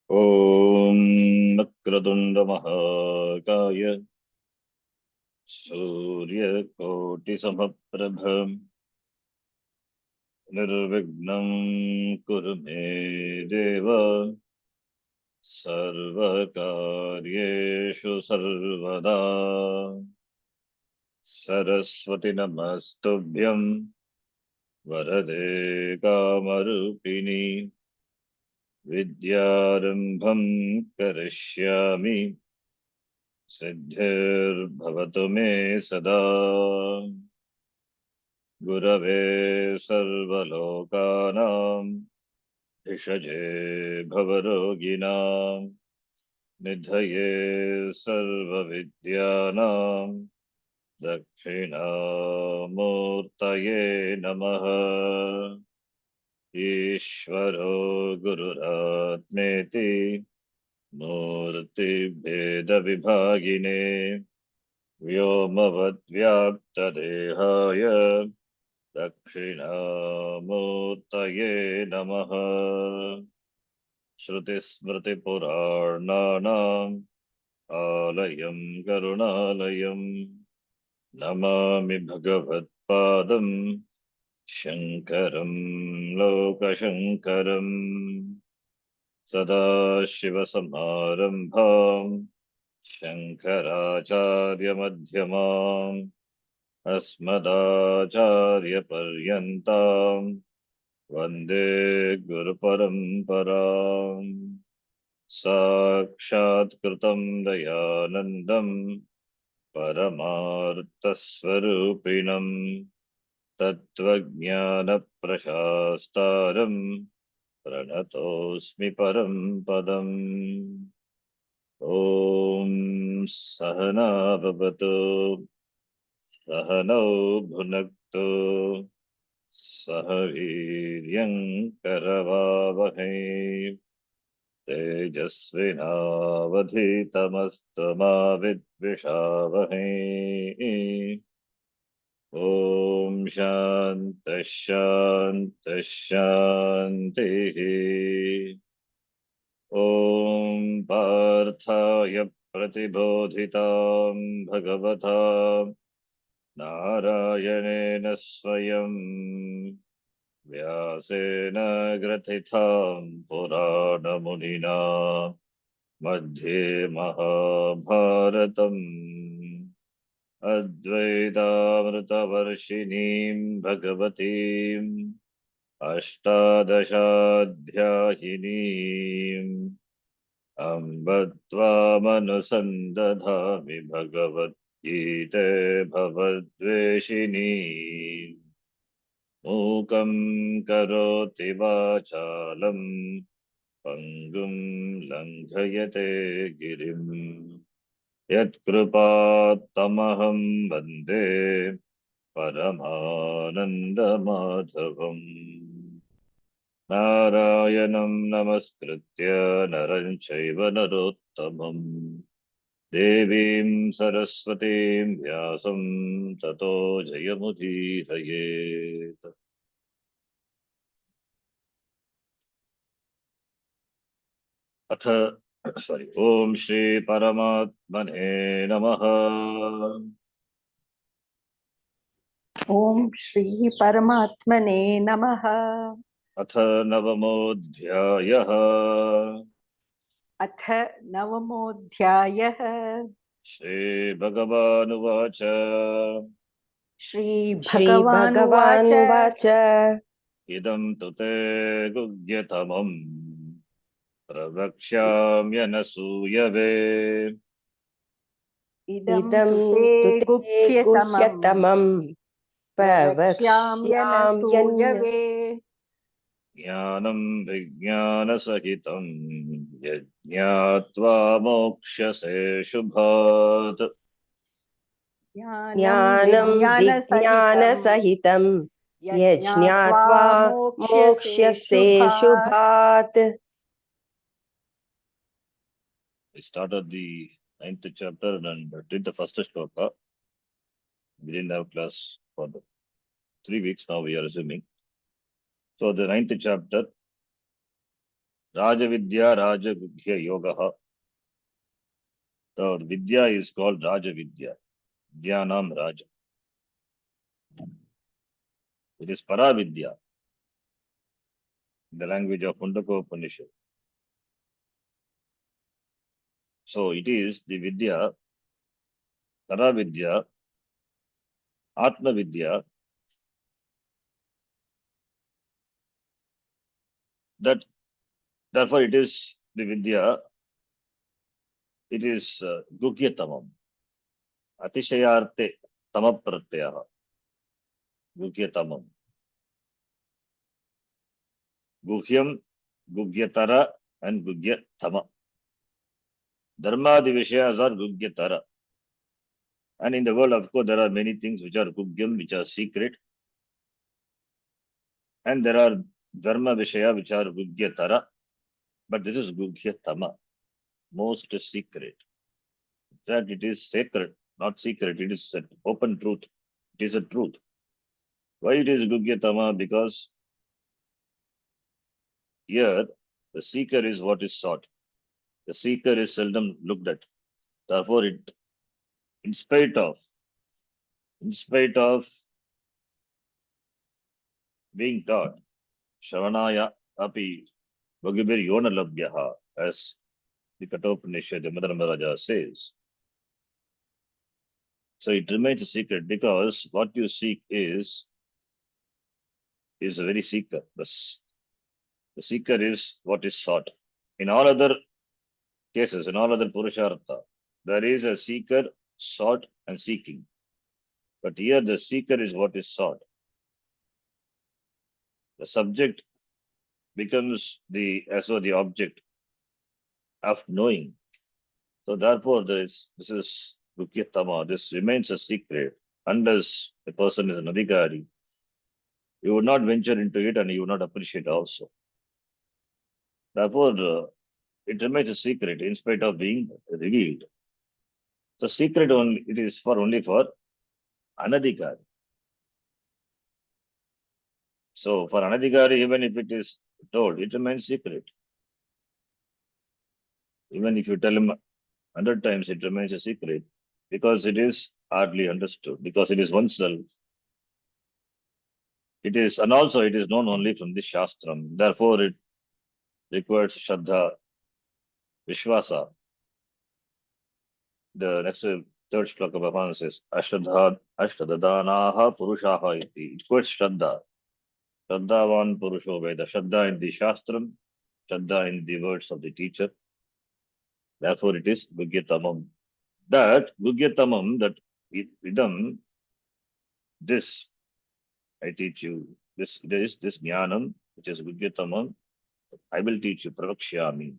ॐ वक्रतुण्ड महाकाय सूर्यकोटिसमप्रभ निर्विघ्नं कुरु मे देव सर्वकार्येषु सर्वदा। सरस्वती नमस्तुभ्यं वरदे कामरूपिणि विद्यारम्भं करिष्यामि सिद्धिर्भवतु मे सदा। गुरवे सर्वलोकानां भिषजे भवरोगिणां निधये सर्वविद्यानां दक्षिणामूर्तये नमः। ईश्वरो गुरुरात्मेति मूर्तिभेदविभागिने व्योमवद्व्याप्तदेहाय दक्षिणामूर्तये नमः। श्रुतिस्मृतिपुराणानाम् आलयं करुणालयं नमामि भगवत्पादं शङ्करं लोकशङ्करम्। सदाशिवसमारम्भां शङ्कराचार्यमध्यमाम् अस्मदाचार्यपर्यन्तां वन्दे गुरुपरम्पराम्। साक्षात्कृतं दयानन्दं परमार्थस्वरूपिणं तत्त्वज्ञानप्रशास्तारं प्रणतोऽस्मि परं पदम्। ॐ सहना भवतु सहनौ भुनक्तु सह वीर्यं करवावहै तेजस्विनावधीतमस्तु मा विद्विषावहै। ॐ शान्तिः शान्तिः शान्तिः। ॐ पार्थाय प्रतिबोधितां भगवता नारायणेन स्वयं व्यासेन ग्रथितां पुराणमुनिना मध्ये महाभारतम् अद्वैतामृतवर्षिणीं भगवतीम् अष्टादशाध्यायिनीम् अम्ब त्वामनुसन्दधामि भगवद्गीते भवद्वेषिणी। मूकं करोति वाचालं पङ्गुं लङ्घयते गिरिं यत्कृपात्तमहं वन्दे परमानन्दमाधवम्। नारायणं नमस्कृत्य नरं चैव नरोत्तमं देवीं सरस्वतीं व्यासं ततो जयमुदीरयेत्। अथ ॐ श्री परमात्मने नमः। ओम श्री परमात्मने नमः। अथ नवमोऽध्यायः। अथ नवमोऽध्यायः। श्रीभगवानुवाच श्रीभगवानुवाच इदं तु ते गुह्यतमम् प्रवक्ष्याम्यनसूयवे। इदं तु ते गुह्यतमं प्रवक्ष्याम्यनसूयवे। ज्ञानं विज्ञानसहितं यज्ञात्वा मोक्ष्यसे शुभात्। ज्ञानं विज्ञानसहितं यज्ञात्वा मोक्ष्यसे शुभात्। We started the 9th chapter and did the first shloka. We didn't have class for the 3 weeks. Now we are resuming. So the 9th chapter, Rajavidya, Rajagugya Yoga. The Vidya is called Rajavidya. Vidyanam Raja. It is Paravidya in the language of Mundaka Upanishad. So it is the Vidya, Paravidya, Atma Vidya, that therefore it is the Vidya, it is Gugyatamam, Atishayarte Tamapratyaya, Gugyatamam. Guhyam, Gugyatara, and Gugyatama. Dharmadi Vishayas are Gugyatara. And in the world, of course, there are many things which are Gugyam, which are secret. And there are Dharma Vishaya, which are Gugyatara. But this is Gugyatama, most secret. In fact, it is sacred, not secret. It is an open truth. It is a truth. Why it is Gugyatama? Because here, the seeker is what is sought. The seeker is seldom looked at. Therefore, it, in spite of being taught, Shravanaya api Bhagavad Yona Labhyaha, as the Kathopanishad, the Madhya Maharaja says. So it remains a secret because what you seek is a very seeker. The seeker is what is sought. In all other cases, in all other Purushartha, there is a seeker, sought, and seeking. But here the seeker is what is sought. The subject becomes the object of knowing. So therefore, this is Gukyatama. This remains a secret unless a person is an adhikari. You would not venture into it and you would not appreciate also. Therefore, it remains a secret in spite of being revealed. So secret only, it is only for anadhikari. So for anadhikari, even if it is told, it remains secret. Even if you tell him 100 times, it remains a secret because it is hardly understood, because it is oneself. It is, and also it is known only from the Shastram. Therefore, it requires Shraddha, Vishwasa. The next third shloka Bhagavan says, Ashtadadanaha Purushaha iti. It quotes Shraddha. Shraddhavan Purusho Veda. Shraddha in the Shastram, Shraddha in the words of the teacher. Therefore, it is Gugyatamam. That Gugyatamam, that idam, this I teach you. This jnanam, which is Gugyatamam, I will teach you. Pravakshyami.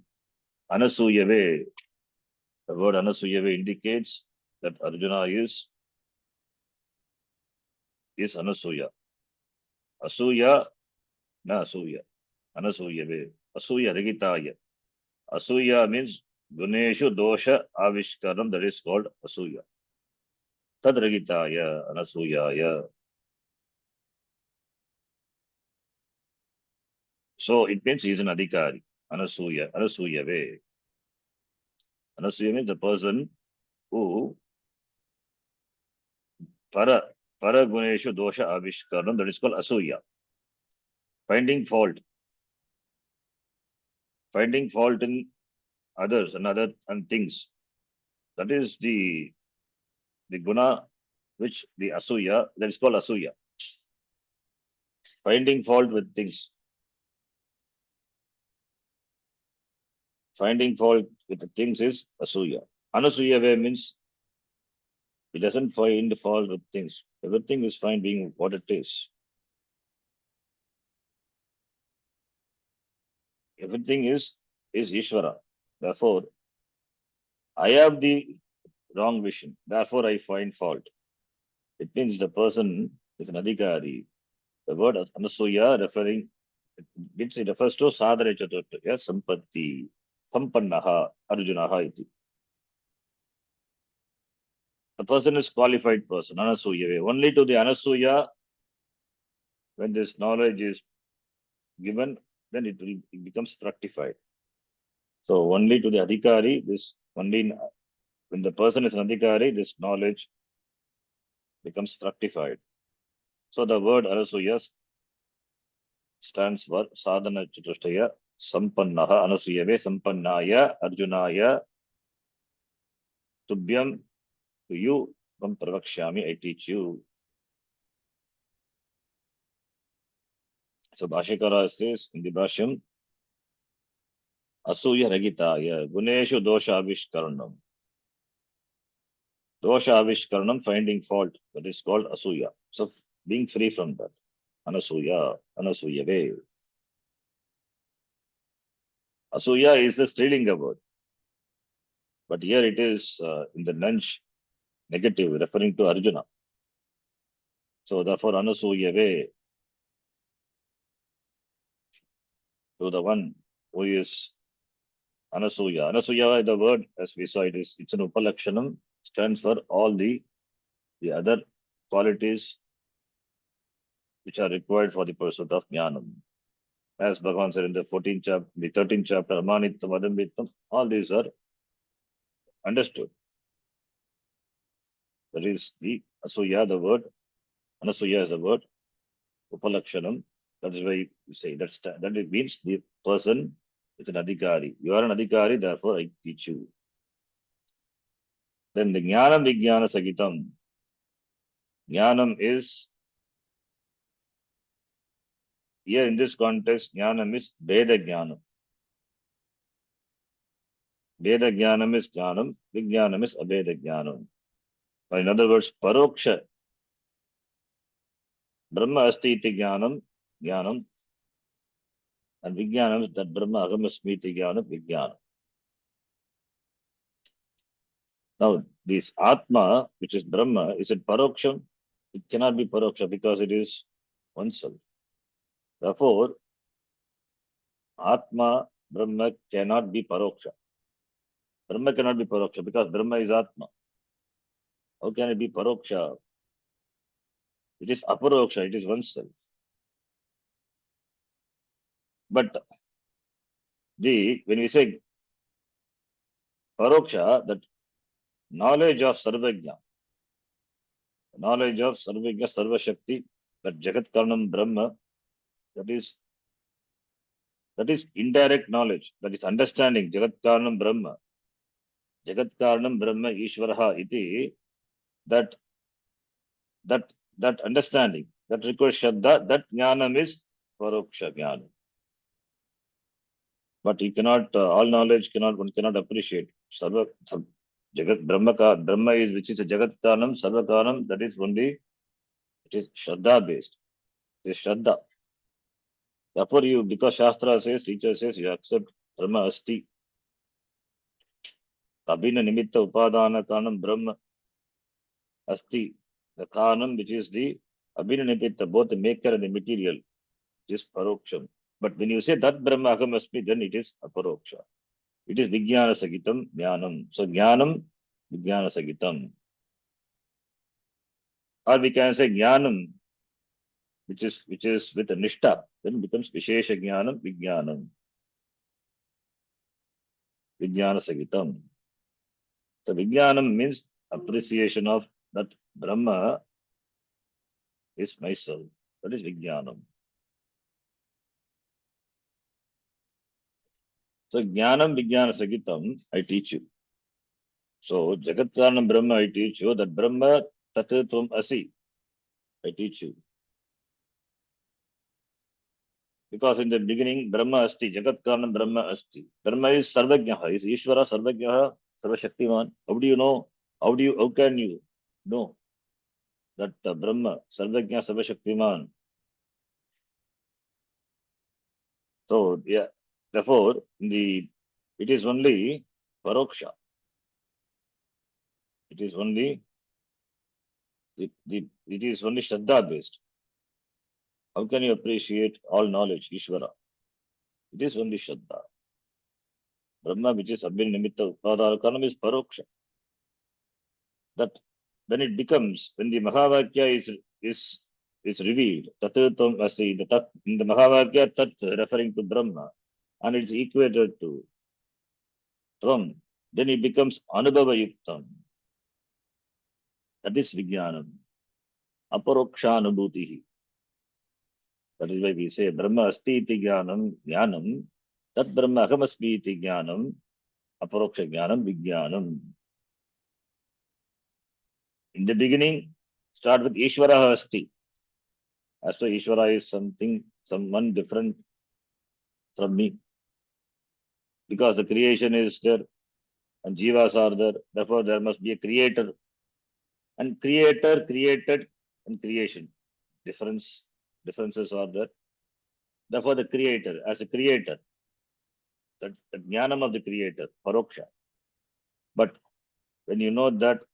Anasuyave. The word Anasuyave indicates that Arjuna is Anasuya. Asuya, na Asuya. Anasuyave. Asuya Regitaya. Asuya means Guneshu Dosha Avishkaram, that is called Asuya. Tad Regitaya, Anasuyaya. So it means he is an adhikari. Anasuya, Anasuyave. Anasuya means the person who Paraguneshu Dosha Avishkaram, that is called Asuya. Finding fault in others and things. That is the guna which the Asuya, that is called Asuya. Finding fault with things. Finding fault with the things is Asuya. Anasuya means he doesn't find fault with things. Everything is fine being what it is. Everything is Ishvara. Therefore, I have the wrong vision. Therefore, I find fault. It means the person is an adhikari. The word Anasuya it refers to Sadhara Chaturthya Sampatti Sampannaha Arjunaha iti. The person is qualified person, Anasuya. Only to the Anasuya, when this knowledge is given, then it becomes fructified. So only to the adhikari, this only when the person is an adhikari, this knowledge becomes fructified. So the word anasuya stands for sadhana chatushtaya sampannaha anasuyave sampannaya arjunaya tubhyam, to you from pravakshami, I teach you. So Bhashikara says in the Bhashyam, Asuya Ragitaya, Guneshu Dosha Avishkaranam. Dosha Avishkaranam, finding fault, that is called Asuya. So being free from that. Anasuya, Anasuyave. Asuya is a Strilinga word, but here it is in the Nanch negative, referring to Arjuna. So therefore, Anasuyave, to the one who is Anasuya. Anasuya, the word, as we saw, it's an Upalakshanam, stands for all the other qualities which are required for the pursuit of jnanam. As Bhagavan said in the 14th chapter, the 13th chapter, Amanittam, Adambittam, all these are understood. That is the Asuya, the word, Anasuya is the word, Upalakshanam. That is why you say that it means the person is an adhikari. You are an adhikari, therefore I teach you. Then the Jnanam Vijnana Sagitam. Jnanam is, here in this context, Jnanam is Veda Jnanam. Veda Jnanam is Jnanam, Vijnanam is Abeda Jnanam. Or in other words, Paroksha. Brahma Asti iti Jnanam, Jnanam. And Vijnanam is that Brahma Ahamasmi iti Jnanam, Vijnanam. Now, this Atma, which is Brahma, is it Paroksham? It cannot be Paroksha because it is oneself. Therefore, Atma, Brahma cannot be Paroksha. Brahma cannot be Paroksha because Brahma is Atma. How can it be Paroksha? It is Aparoksha, it is oneself. But when we say Paroksha, that knowledge of Sarvajna, knowledge of Sarvajna, Sarva Shakti, that Jagat Karnam Brahma, that is indirect knowledge, that is understanding Jagat Karnam Brahma. Jagat Karnam Brahma Ishvaraha iti, that understanding, that requires Shraddha, that Jnanam is Paroksha Jnanam. But you cannot, all knowledge one cannot appreciate. Sarva, Jagat Brahma is, which is a Jagat Karnam, Sarva Karnam, that is only, it is Shraddha based. It is Shraddha. Therefore, because Shastra says, teacher says, you accept Brahma Asti. Abhina Nimitta Upadana Karnam Brahma Asti. The Karnam, which is the Abhina Nimitta, both the maker and the material, is Paroksham. But when you say that Brahma Aham Asmi, then it is Aparoksha. It is Vijnana Sagitam Jnanam. So Jnanam, Vijnana Sagitam. Or we can say Jnanam, which is with a Nishtha, then becomes Vishesha Jnanam, Vijnanam. Vijnana Sagitam. So Vijnanam means appreciation of that Brahma is myself. That is Vijnanam. So Jnanam Vijnana Sagitam, I teach you. So Jagat Karanam Brahma, I teach you. That Brahma Tatatvam Asi, I teach you. Because in the beginning, Brahma Asti, Jagat Karanam Brahma Asti. Brahma is Sarvajnaha, is Ishvara Sarvajnaha, Sarvashaktiman. How do you know? How can you know that Brahma, Sarvajna, Sarvashaktiman? So, yeah, therefore, it is only Paroksha. It is only, it is only Shraddha based. How can you appreciate all knowledge, Ishvara? It is only Shraddha. Brahma, which is Abhin Nimitta Upadana Karanam, is Paroksha. That when it becomes, when the Mahavakya is revealed, Tatatvam Asti, in the Mahavakya, Tat referring to Brahma, and it's equated to then it becomes Anubhava Yuktam. That is Vijnanam. Aparokshanubhutihi. That is why we say Brahma Asti iti Jnanam, Tat Brahma Ahamasmi iti Jnanam, Aparoksha Jnanam, Vijnanam. In the beginning, start with Ishvara Asti. As to Ishvara is someone different from me. Because the creation is there and Jivas are there, therefore there must be a creator. And creator, created, and creation. Differences are there. Therefore, the creator, as a creator, the jnanam of the creator, paroksha. But when you know that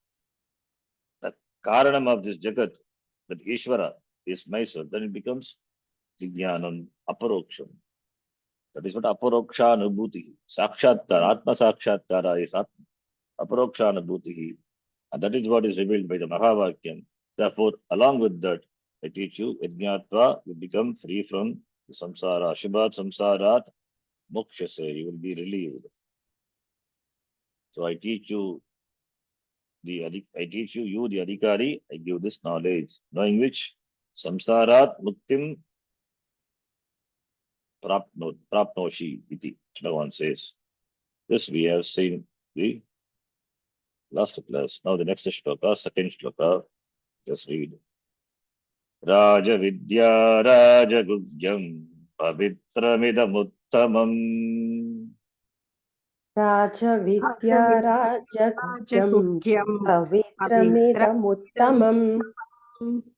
the karanam of this jagat, that Ishvara is myself, then it becomes jnanam, aparoksham. That is what aparoksha anubhuti. Sakshatkara, atma sakshatkara is atma. Aparoksha anubhuti. And that is what is revealed by the Mahavakyam. Therefore, along with that, I teach you, Yajnatva, you become free from the samsara. Shubhat samsarat, mokshase, you will be relieved. So I teach you, the adhikari, I give this knowledge, knowing which samsarat muktim prapnoshi, iti, Bhagavan says. This we have seen the last class. Now the next shloka, second shloka, just read. राजविद्या राजगुह्यम् पवित्रमिदमुत्तमम् राजविद्या राजगुह्यम् पवित्रमिदमुत्तमम्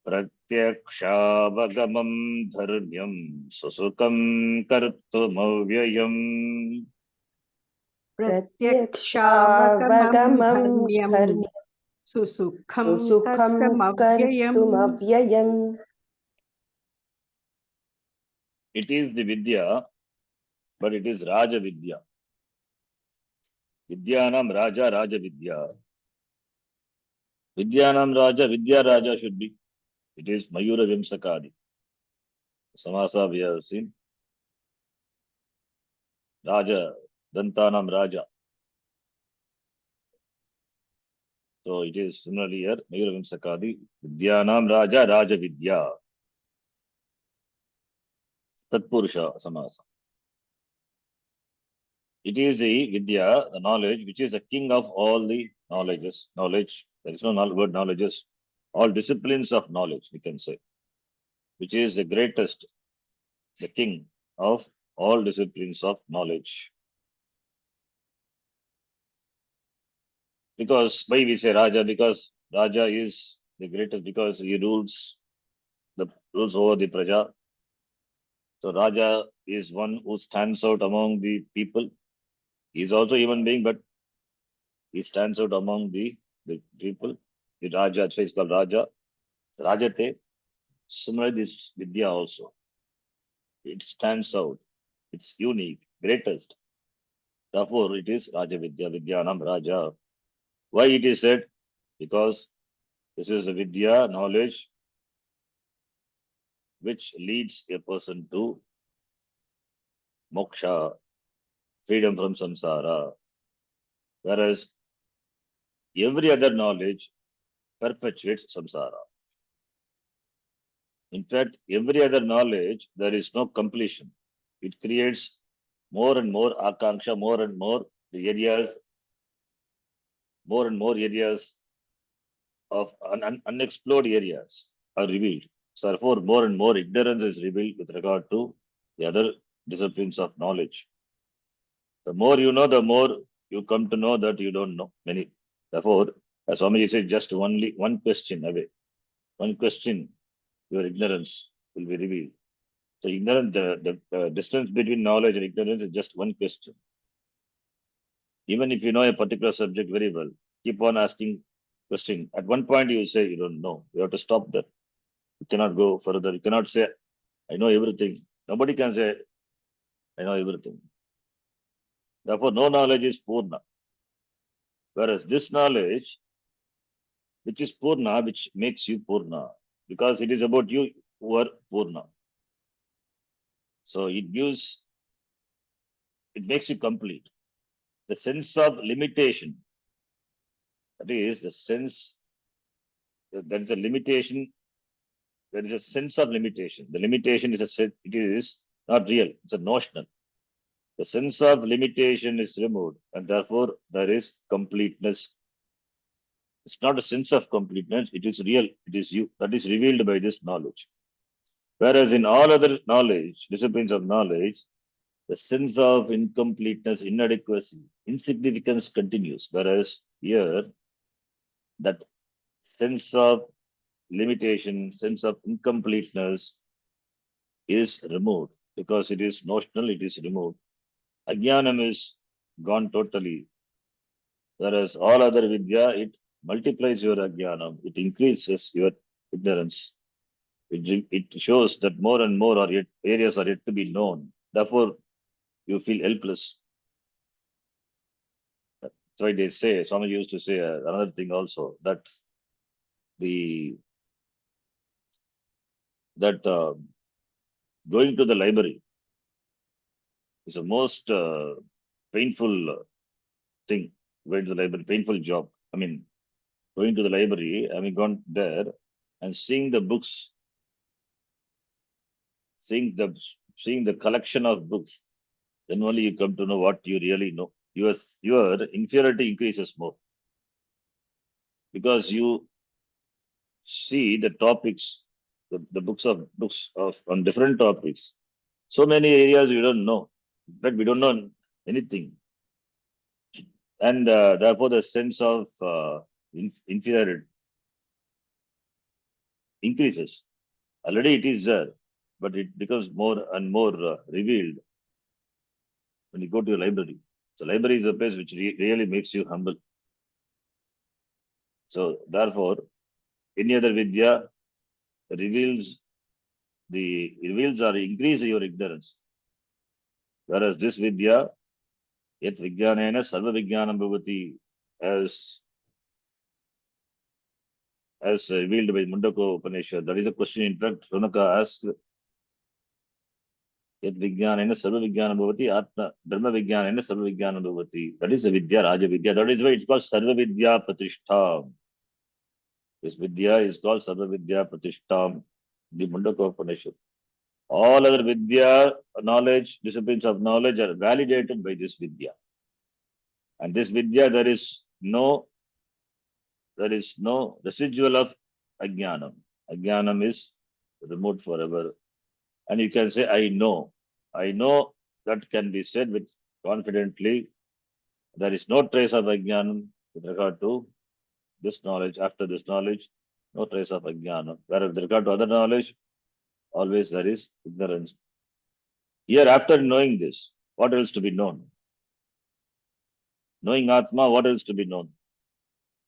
प्रत्यक्षावगमम् धर्म्यम् सुसुखम् कर्तुमव्ययम् प्रत्यक्षावगमम् धर्म्यम् सुसुखम् कर्तुमव्ययम्. It is the Vidya, but it is Raja Vidya. Vidyanam Raja, Raja Vidya. Vidyanam Raja, Vidya Raja should be. It is Mayura Vimsakadi. Samasa we have seen. Raja, Dantanam Raja. So it is similarly here, Mayura Vimsakadi. Vidyanam Raja, Raja Vidya. Tatpurusha Samasa. It is the Vidya, the knowledge, which is the king of all the knowledges. Knowledge, there is no word knowledges. All disciplines of knowledge, we can say. Which is the greatest, the king of all disciplines of knowledge. Because why we say Raja? Because Raja is the greatest, because he rules over the Praja. So Raja is one who stands out among the people. He is also a human being, but he stands out among the people. The Raja, that's why it's called Raja. Rajate. Similarly, this Vidya also. It stands out. It's unique, greatest. Therefore, it is Raja Vidya, Vidyanam Raja. Why it is said? Because this is a Vidya, knowledge, which leads a person to moksha, freedom from samsara. Whereas every other knowledge perpetuates samsara. In fact, every other knowledge, there is no completion. It creates more and more akanksha, more and more areas of unexplored areas are revealed. So therefore, more and more ignorance is revealed with regard to the other disciplines of knowledge. The more you know, the more you come to know that you don't know many. Therefore, as Swamiji said, just only one question away. One question, your ignorance will be revealed. So ignorance, the distance between knowledge and ignorance is just one question. Even if you know a particular subject very well, keep on asking question. At one point you say you don't know. You have to stop that. You cannot go further. You cannot say, I know everything. Nobody can say, I know everything. Therefore, no knowledge is Purna. Whereas this knowledge, which is Purna, which makes you Purna, because it is about you who are Purna. So it makes you complete. the sense of limitation. That is the sense that there is a limitation. There is a sense of limitation. The limitation is it is not real. It's a notional. The sense of limitation is removed, and therefore there is completeness. It's not a sense of completeness. It is real. It is you. That is revealed by this knowledge. Whereas in all other knowledge, disciplines of knowledge, the sense of incompleteness, inadequacy, insignificance continues. Whereas here, that sense of limitation, sense of incompleteness is removed because it is notional, it is removed. Ajnanam is gone totally. Whereas all other vidya, it multiplies your ajnanam, it increases your ignorance. It shows that more and more are yet, areas are yet to be known. Therefore, you feel helpless. That's why they say, Swami used to say another thing also, that the going to the library is the most painful thing. Going to the library, painful job. I mean, going to the library, having gone there and seeing the books, seeing the collection of books, then only you come to know what you really know. Your inferiority increases more because you see the topics, the books of on different topics. So many areas we don't know. In fact, we don't know anything, and therefore the sense of inferiority increases. Already it is there, but it becomes more and more revealed when you go to a library. So library is a place which really makes you humble. So therefore, any other vidya reveals or increase your ignorance. Whereas this vidya, yet vijnanena sarva vijnanam bhavati, as revealed by Mundaka Upanishad. That is a question, in fact, Runaka asked, Yat Vijnanena Sarva Vijnanam Bhavati, Atma Dharma Vijnanena Sarva Vijnanam Bhavati. That is the Vidya, Raja Vidya. That is why it's called Sarva Vidya Pratishtha. This Vidya is called Sarva Vidya Pratishtha, the Mundaka Upanishad. All other Vidya, knowledge, disciplines of knowledge are validated by this Vidya. And this Vidya, there is no residual of Ajnanam. Ajnanam is removed forever. And you can say, I know. I know, that can be said with confidently. There is no trace of Ajnanam with regard to this knowledge. After this knowledge, no trace of Ajnanam. Whereas with regard to other knowledge, always there is ignorance. Here, after knowing this, what else to be known? Knowing Atma, what else to be known?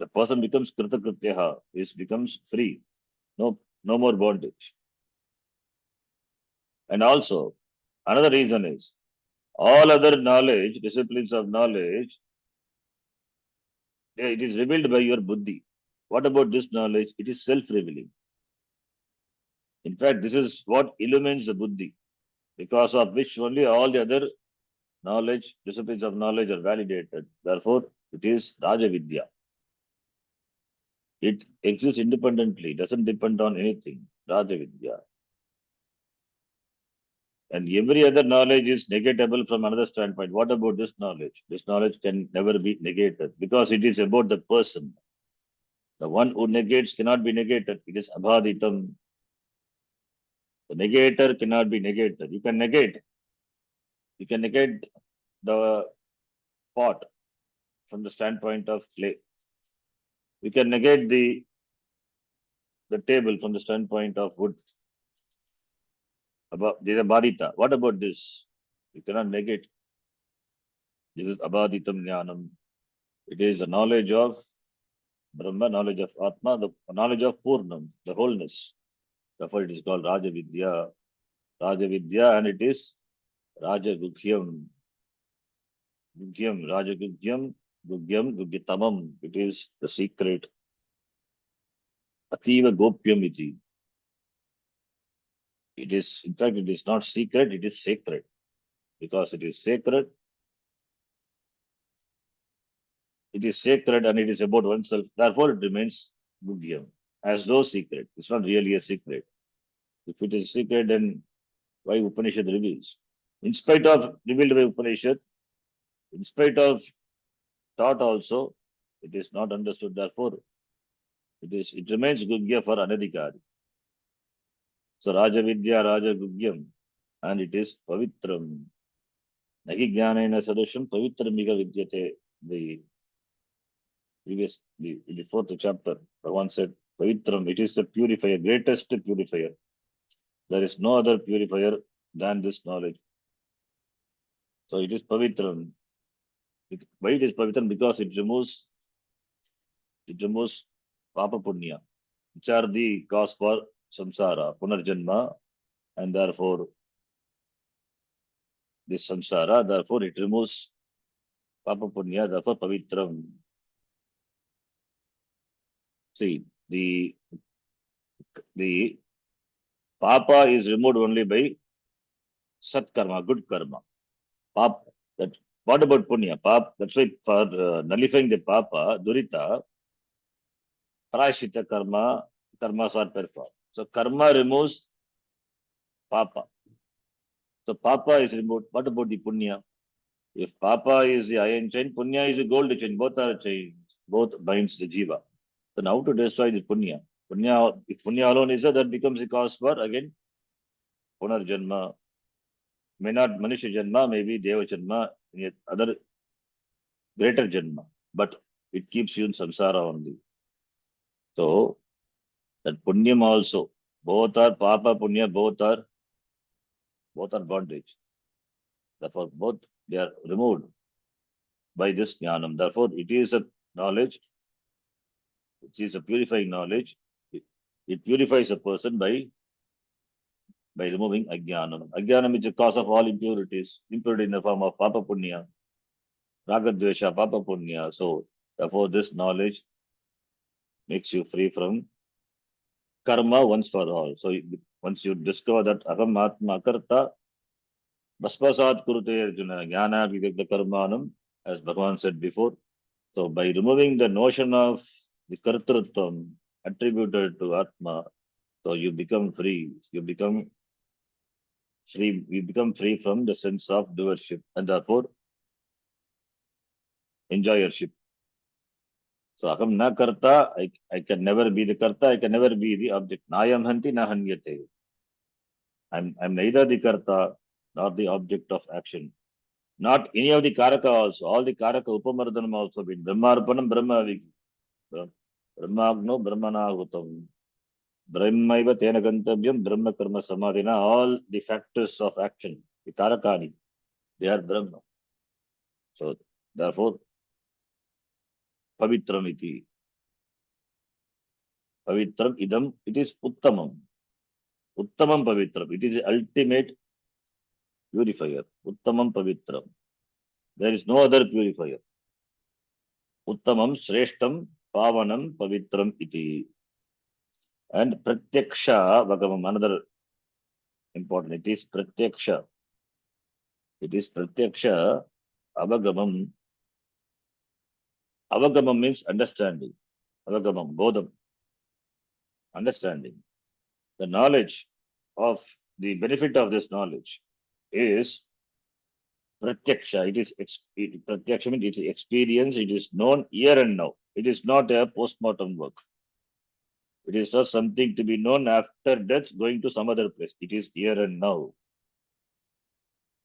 The person becomes Kritakrityaha, becomes free. No more bondage. And also, another reason is, all other knowledge, disciplines of knowledge, it is revealed by your buddhi. What about this knowledge? It is self-revealing. In fact, this is what illumines the buddhi, because of which only all the other knowledge, disciplines of knowledge are validated. Therefore, it is Raja Vidya. It exists independently, doesn't depend on anything. Raja Vidya. And every other knowledge is negatable from another standpoint. What about this knowledge? This knowledge can never be negated because it is about the person. The one who negates cannot be negated. It is abhaditam. The negator cannot be negated. You can negate the pot from the standpoint of clay. You can negate the table from the standpoint of wood. This is abhadita. What about this? You cannot negate. This is abhaditam jnanam. It is a knowledge of Brahma, knowledge of Atma, the knowledge of Purnam, the wholeness. Therefore, it is called Raja Vidya. Raja Vidya, and it is Raja Gukhyam. Gukhyam, Raja Gukhyam, Gukhyam, Gukyatamam. It is the secret. Ativa Gopyam iti. It is, in fact, it is not secret, it is sacred. Because it is sacred, It is sacred and it is about oneself. Therefore, it remains guhyam, as though secret. It's not really a secret. If it is secret, then why Upanishad reveals? In spite of revealed by Upanishad, in spite of thought also, it is not understood. Therefore, it remains Gugya for Anadhikari. So Raja Vidya, Raja Gugyam, and it is Pavitram. Nahi Jnanena Sadasham Pavitramika Vidyate. The previous, the fourth chapter, Bhagavan said, Pavitram, it is the purifier, greatest purifier. There is no other purifier than this knowledge. So it is Pavitram. Why it is Pavitram? Because it removes Papa Punya, which are the cause for samsara, Punarjanma, and therefore this samsara, therefore it removes Papa Punya, therefore Pavitram. See, the Papa is removed only by Sat Karma, good karma. Pap, that, what about Punya? Pap, that's why for nullifying the Papa, Durita, Prashita karma, karmas are performed. So karma removes Papa. So Papa is removed. What about the Punya? If Papa is the iron chain, Punya is a gold chain. Both are chains. Both binds the Jiva. So now to destroy the Punya. Punya, if Punya alone is there, that becomes a cause for again Punarjanma. May not Manushya Janma, maybe Deva Janma, other greater Janma. But it keeps you in samsara only. So that Punyam also, both are Papa, Punya, both are bondage. Therefore, both they are removed by this jnanam. Therefore, it is a knowledge, which is a purifying knowledge. It purifies a person by removing ajnanam. Ajnanam is the cause of all impurities, impurity in the form of papa punya, ragadvesha, papa punya. So, therefore, this knowledge makes you free from karma once for all. So, once you discover that aham atma karta, Bhaspasat kurute Arjuna, jnana vivekta karmanam, as Bhagavan said before. So by removing the notion of the kartrutvam attributed to Atma, so you become free. You become free from the sense of doership and therefore enjoyership. So aham na karta, I can never be the karta, I can never be the object. Nayam hanti na hanyate. I'm neither the karta nor the object of action. Not any of the karaka also. All the karaka upamardhanam also been. Brahmarpanam brahmaviki. Brahmagno brahmanahutam. Brahmaiva tena gantavyam brahma karma samadhina. All the factors of action, the karakani, they are Brahma. So therefore, pavitram iti. Pavitram idam, it is uttamam. Uttamam pavitram. It is the ultimate purifier. Uttamam pavitram. There is no other purifier. Uttamam shreshtam pavanam pavitram iti. And pratyaksha bhagavam, another important. It is pratyaksha. It is pratyaksha avagamam. Avagamam means understanding. Avagamam, bodham, understanding. The knowledge of the benefit of this knowledge is pratyaksha. It is pratyaksha means it is experience. It is known here and now. It is not a postmortem work. It is not something to be known after death, going to some other place. It is here and now.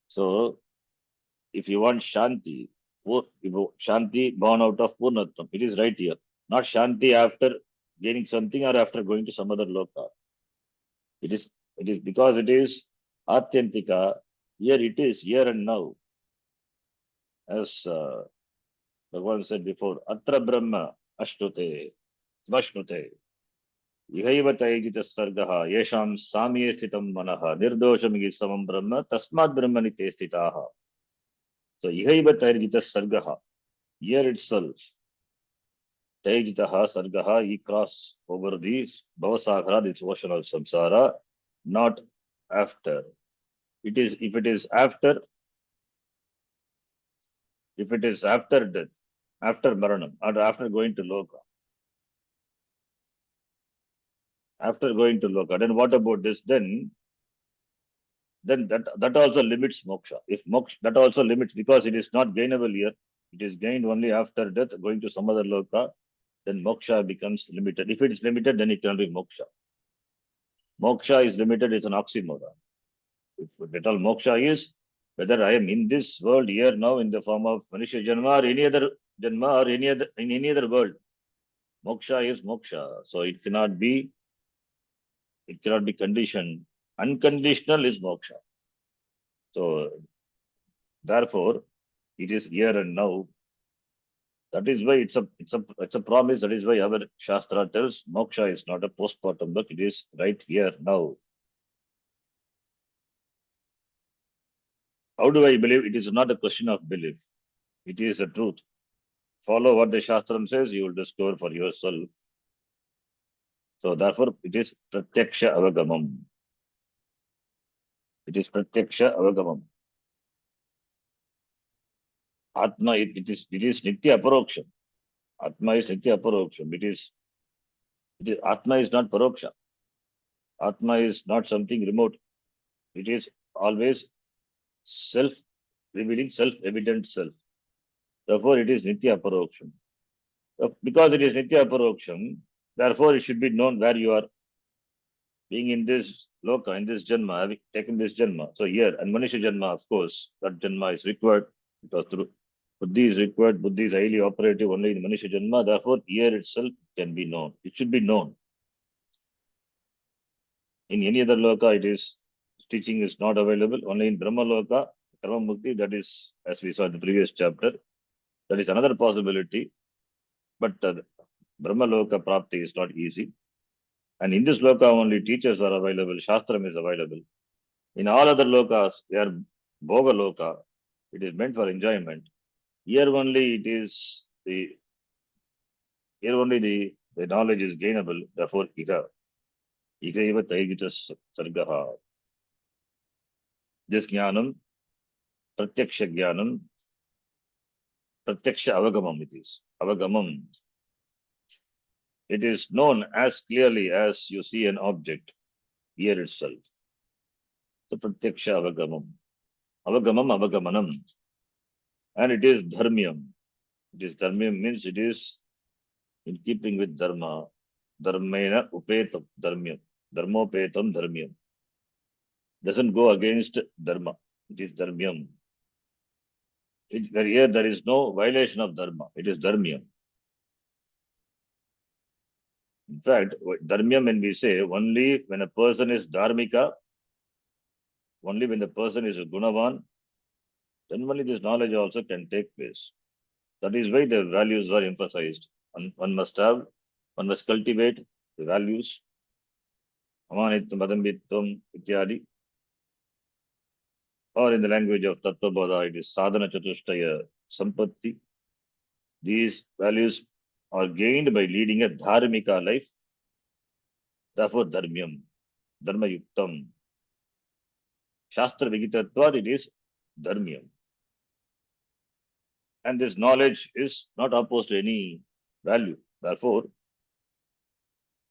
So, if you want Shanti, Shanti born out of Purnatvam, it is right here. Not Shanti after gaining something or after going to some other loka. It is because it is Atyantika. Here it is, here and now. As Bhagavan said before, Atra Brahma Ashtute, Smashnute, Ihaiva Taijita Sargaha, Yesham Samye Stitam Manaha, Nirdosham Samam Brahma, Tasmad Brahmani Testitaha. So Ihaiva Taijita Sargaha, here itself, Taijitaha Sargaha, he cross over these Bhavasakara, this ocean of samsara, not after. If it is after death, after Maranam, or after going to Loka. After going to Loka, then what about this? Then that also limits moksha. If moksha, that also limits, because it is not gainable here. It is gained only after death, going to some other Loka. Then moksha becomes limited. If it is limited, then it can be moksha. Moksha is limited, it's an oxymoron. If at all moksha is, whether I am in this world here now in the form of Manushya Janma or any other Janma or any other in any other world, moksha is moksha. So it cannot be conditioned. Unconditional is moksha. So therefore, it is here and now. That is why it's a promise. That is why our Shastra tells moksha is not a postpartum book. It is right here now. How do I believe? It is not a question of belief. It is the truth. Follow what the Shastram says, you will discover for yourself. So therefore, it is pratyaksha avagamam. It is pratyaksha avagamam. Atma, it is nitya aparoksham. Atma is nitya aparoksham. It is Atma is not paroksha. Atma is not something remote. It is always self-revealing, self-evident self. Therefore, it is nitya aparoksham. Because it is nitya aparoksham, therefore it should be known where you are being in this loka, in this janma, having taken this janma. So here, and Manushya janma, of course, that janma is required, because through buddhi is required, buddhi is highly operative only in Manushya janma. Therefore, here itself can be known. It should be known. In any other loka, it is teaching is not available. Only in Brahma loka, Karma Mukti, that is, as we saw in the previous chapter, that is another possibility. But Brahma loka prapti is not easy. And in this loka, only teachers are available, Shastram is available. In all other lokas, they are bhoga loka. It is meant for enjoyment. Here only the knowledge is gainable. Therefore, iha eva taigitas sargaha. This jnanam, pratyaksha jnanam, pratyaksha avagamam it is. Avagamam. It is known as clearly as you see an object here itself. So pratyaksha avagamam. Avagamam avagamanam. And it is dharmyam. It is dharmyam means it is in keeping with dharma. Dharmena upetam dharmyam. Dharmopetam dharmyam. Doesn't go against dharma. It is dharmyam. Here there is no violation of dharma. It is dharmyam. In fact, dharmyam, when we say, only when a person is dharmika, only when the person is a gunavan, then only this knowledge also can take place. That is why the values are emphasized. One must cultivate the values. Amanitvam, adambitvam, ityadi. Or in the language of Tattva Bodha, it is sadhana chatushtaya sampatti. These values are gained by leading a dharmika life. Therefore, dharmyam, dharma yuktam. Shastra vigitatvad, it is dharmyam. And this knowledge is not opposed to any value. Therefore,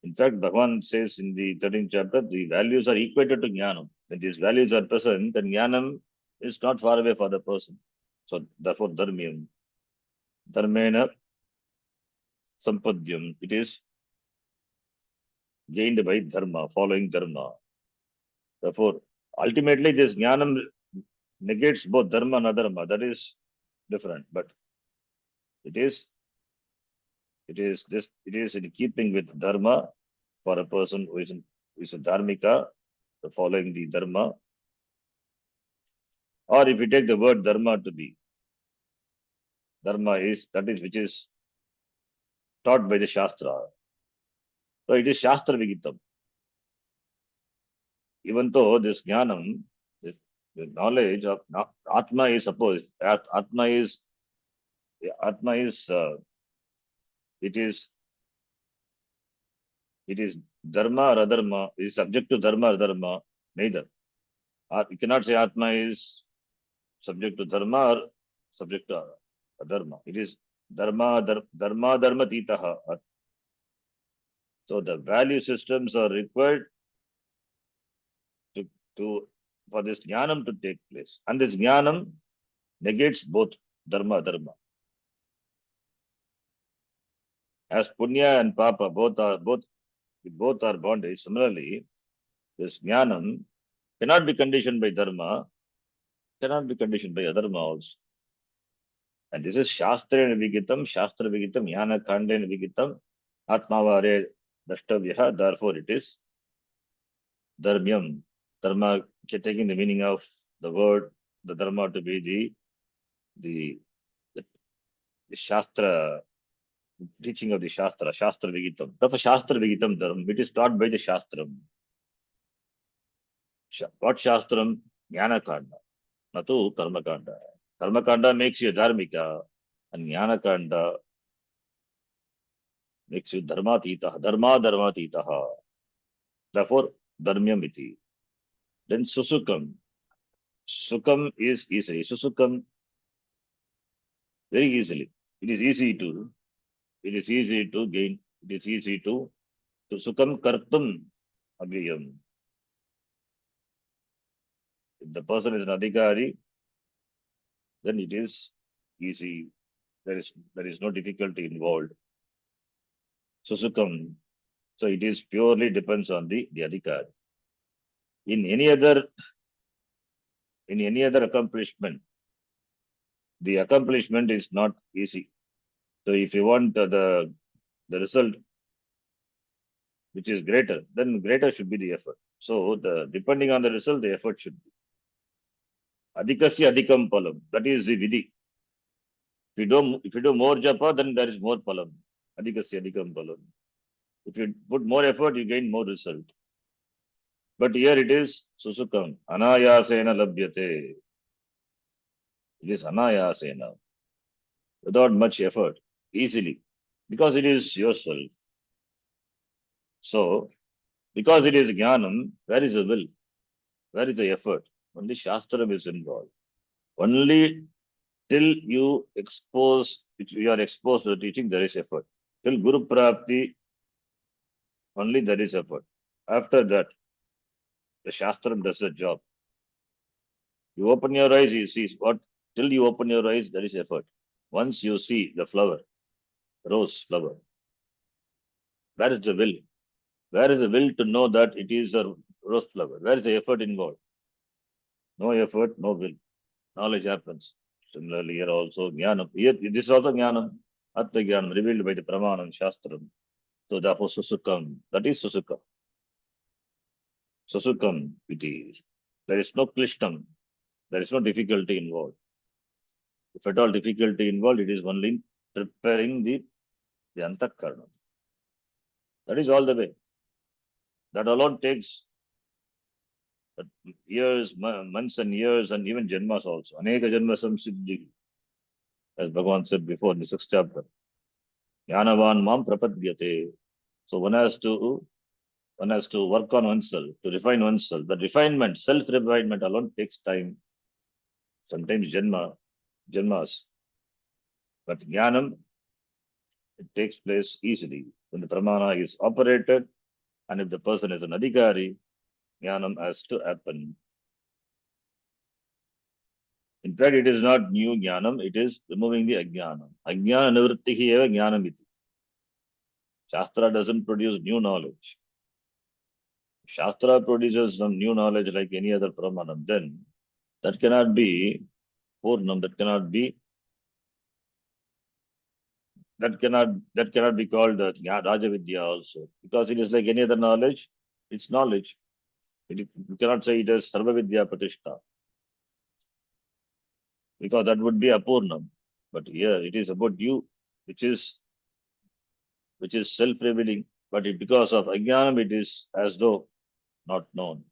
in fact, Bhagavan says in the 13th chapter, the values are equated to jnanam. When these values are present, then jnanam is not far away for the person. So, therefore, dharmyam. Dharmena sampadyam. It is gained by dharma, following dharma. Therefore, ultimately, this jnanam negates both dharma and adharma. That is different, but it is in keeping with dharma for a person who is a dharmika, following the dharma. Or if you take the word dharma to be, dharma is which is taught by the Shastra. So it is Shastra Vigitam. Even though this jnanam, this the knowledge of Atma is supposed, Atma is, it is dharma or adharma, it is subject to dharma or dharma, neither. You cannot say Atma is subject to dharma or subject to adharma. It is dharma titaha. So the value systems are required to for this jnanam to take place. And this jnanam negates both dharma. As punya and papa both are bondage. Similarly, this jnanam cannot be conditioned by dharma, cannot be conditioned by adharma also. And this is Shastra Vigitam, Jnana Kandena Vigitam, Atmavare Dashtavyaha, therefore it is Dharmyam. Dharma, taking the meaning of the word, the Dharma to be the, the, the Shastra, teaching of the Shastra Vigitam. Therefore, Shastra Vigitam Dharma, it is taught by the Shastram. What Shastram? Jnana Kanda, Natu Karma Kanda. Karma Kanda makes you Dharmika, and Jnana Kanda makes you Dharmatita, Dharmatita. Therefore, Dharmyam iti. Then Susukam. Sukam is easy. Susukam, very easily. It is easy to gain. It is easy to Sukam Kartum Avyayam. If the person is an Adhikari, then it is easy. There is no difficulty involved. Susukam. So it is purely depends on the Adhikari. In any other accomplishment, the accomplishment is not easy. So if you want the result which is greater, then greater should be the effort. So depending on the result, the effort should be. Adhikasya adhikam palam. That is the vidhi. If you do more japa, then there is more palam. Adhikasya adhikam palam. If you put more effort, you gain more result. But here it is susukam. Anayasena labhyate. It is anayasena. Without much effort. Easily. Because it is yourself. So, because it is jnanam, where is the will? Where is the effort? Only Shastram is involved. Only till you are exposed to the teaching, there is effort. Till Guru Prapti, only there is effort. After that, the Shastram does the job. You open your eyes, you see what? Till you open your eyes, there is effort. Once you see the flower, rose flower, where is the will? Where is the will to know that it is a rose flower? Where is the effort involved? No effort, no will. Knowledge happens. Similarly, here also Jnanam. Here, this is also Jnanam. Atma Jnanam, revealed by the Pramanam Shastram. So therefore Susukam. That is Susukam. Susukam it is. There is no klishtam. There is no difficulty involved. If at all difficulty involved, it is only preparing the Antakarna. That is all the way. That alone takes years, months and years, and even janmas also. Aneka janma samsiddhi. As Bhagavan said before in the 6th chapter. Jnanavan mam prapadyate. So one has to work on oneself, to refine oneself. The refinement, self-refinement alone takes time. Sometimes janmas. But jnanam, it takes place easily. When the pramana is operated, and if the person is an adhikari, jnanam has to happen. In fact, it is not new jnanam, it is removing the ajnanam. Ajnana nivrittihi eva jnanam iti. Shastra doesn't produce new knowledge. Shastra produces some new knowledge like any other pramanam, then that cannot be purnam, that cannot be called Rajavidya also. Because it is like any other knowledge, it's knowledge. You cannot say it is Sarvavidya Pratishta. Because that would be Apurnam. But here it is about you, which is self-revealing. But because of Ajnanam, it is as though not known.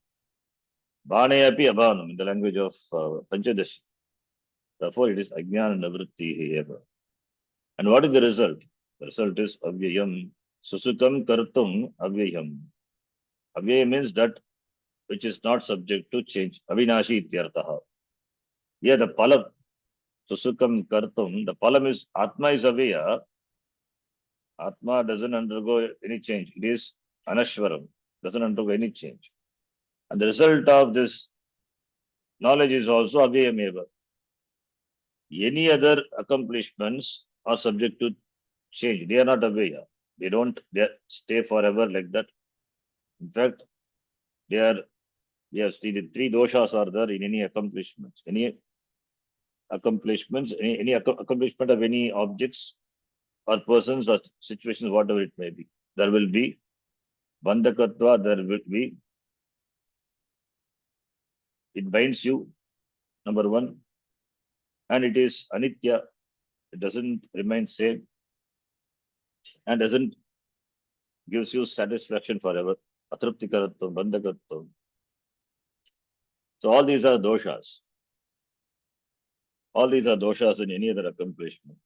Bhaneyapi Abhanam in the language of Panchadashi. Therefore, it is Ajnana Navritti eva. And what is the result? The result is Avyayam. Susukam Kartum Avyayam. Avyayam means that which is not subject to change. Avinashi ityartaha. Here the palam. Susukam kartum. The problem is Atma is aware. Atma doesn't undergo any change. It is anashwaram, doesn't undergo any change. And the result of this knowledge is also avayameva. Any other accomplishments are subject to change. They are not avaya. They stay forever like that. In fact, they are, yes, the three doshas are there in any accomplishments. Any accomplishments, any accomplishment of any objects or persons or situations, whatever it may be. There will be bandhakatva, there will be, it binds you, number one, and it is anitya, it doesn't remain same, and doesn't gives you satisfaction forever. Atruptikaratvam, bandhakatvam. So all these are doshas. All these are doshas in any other accomplishment.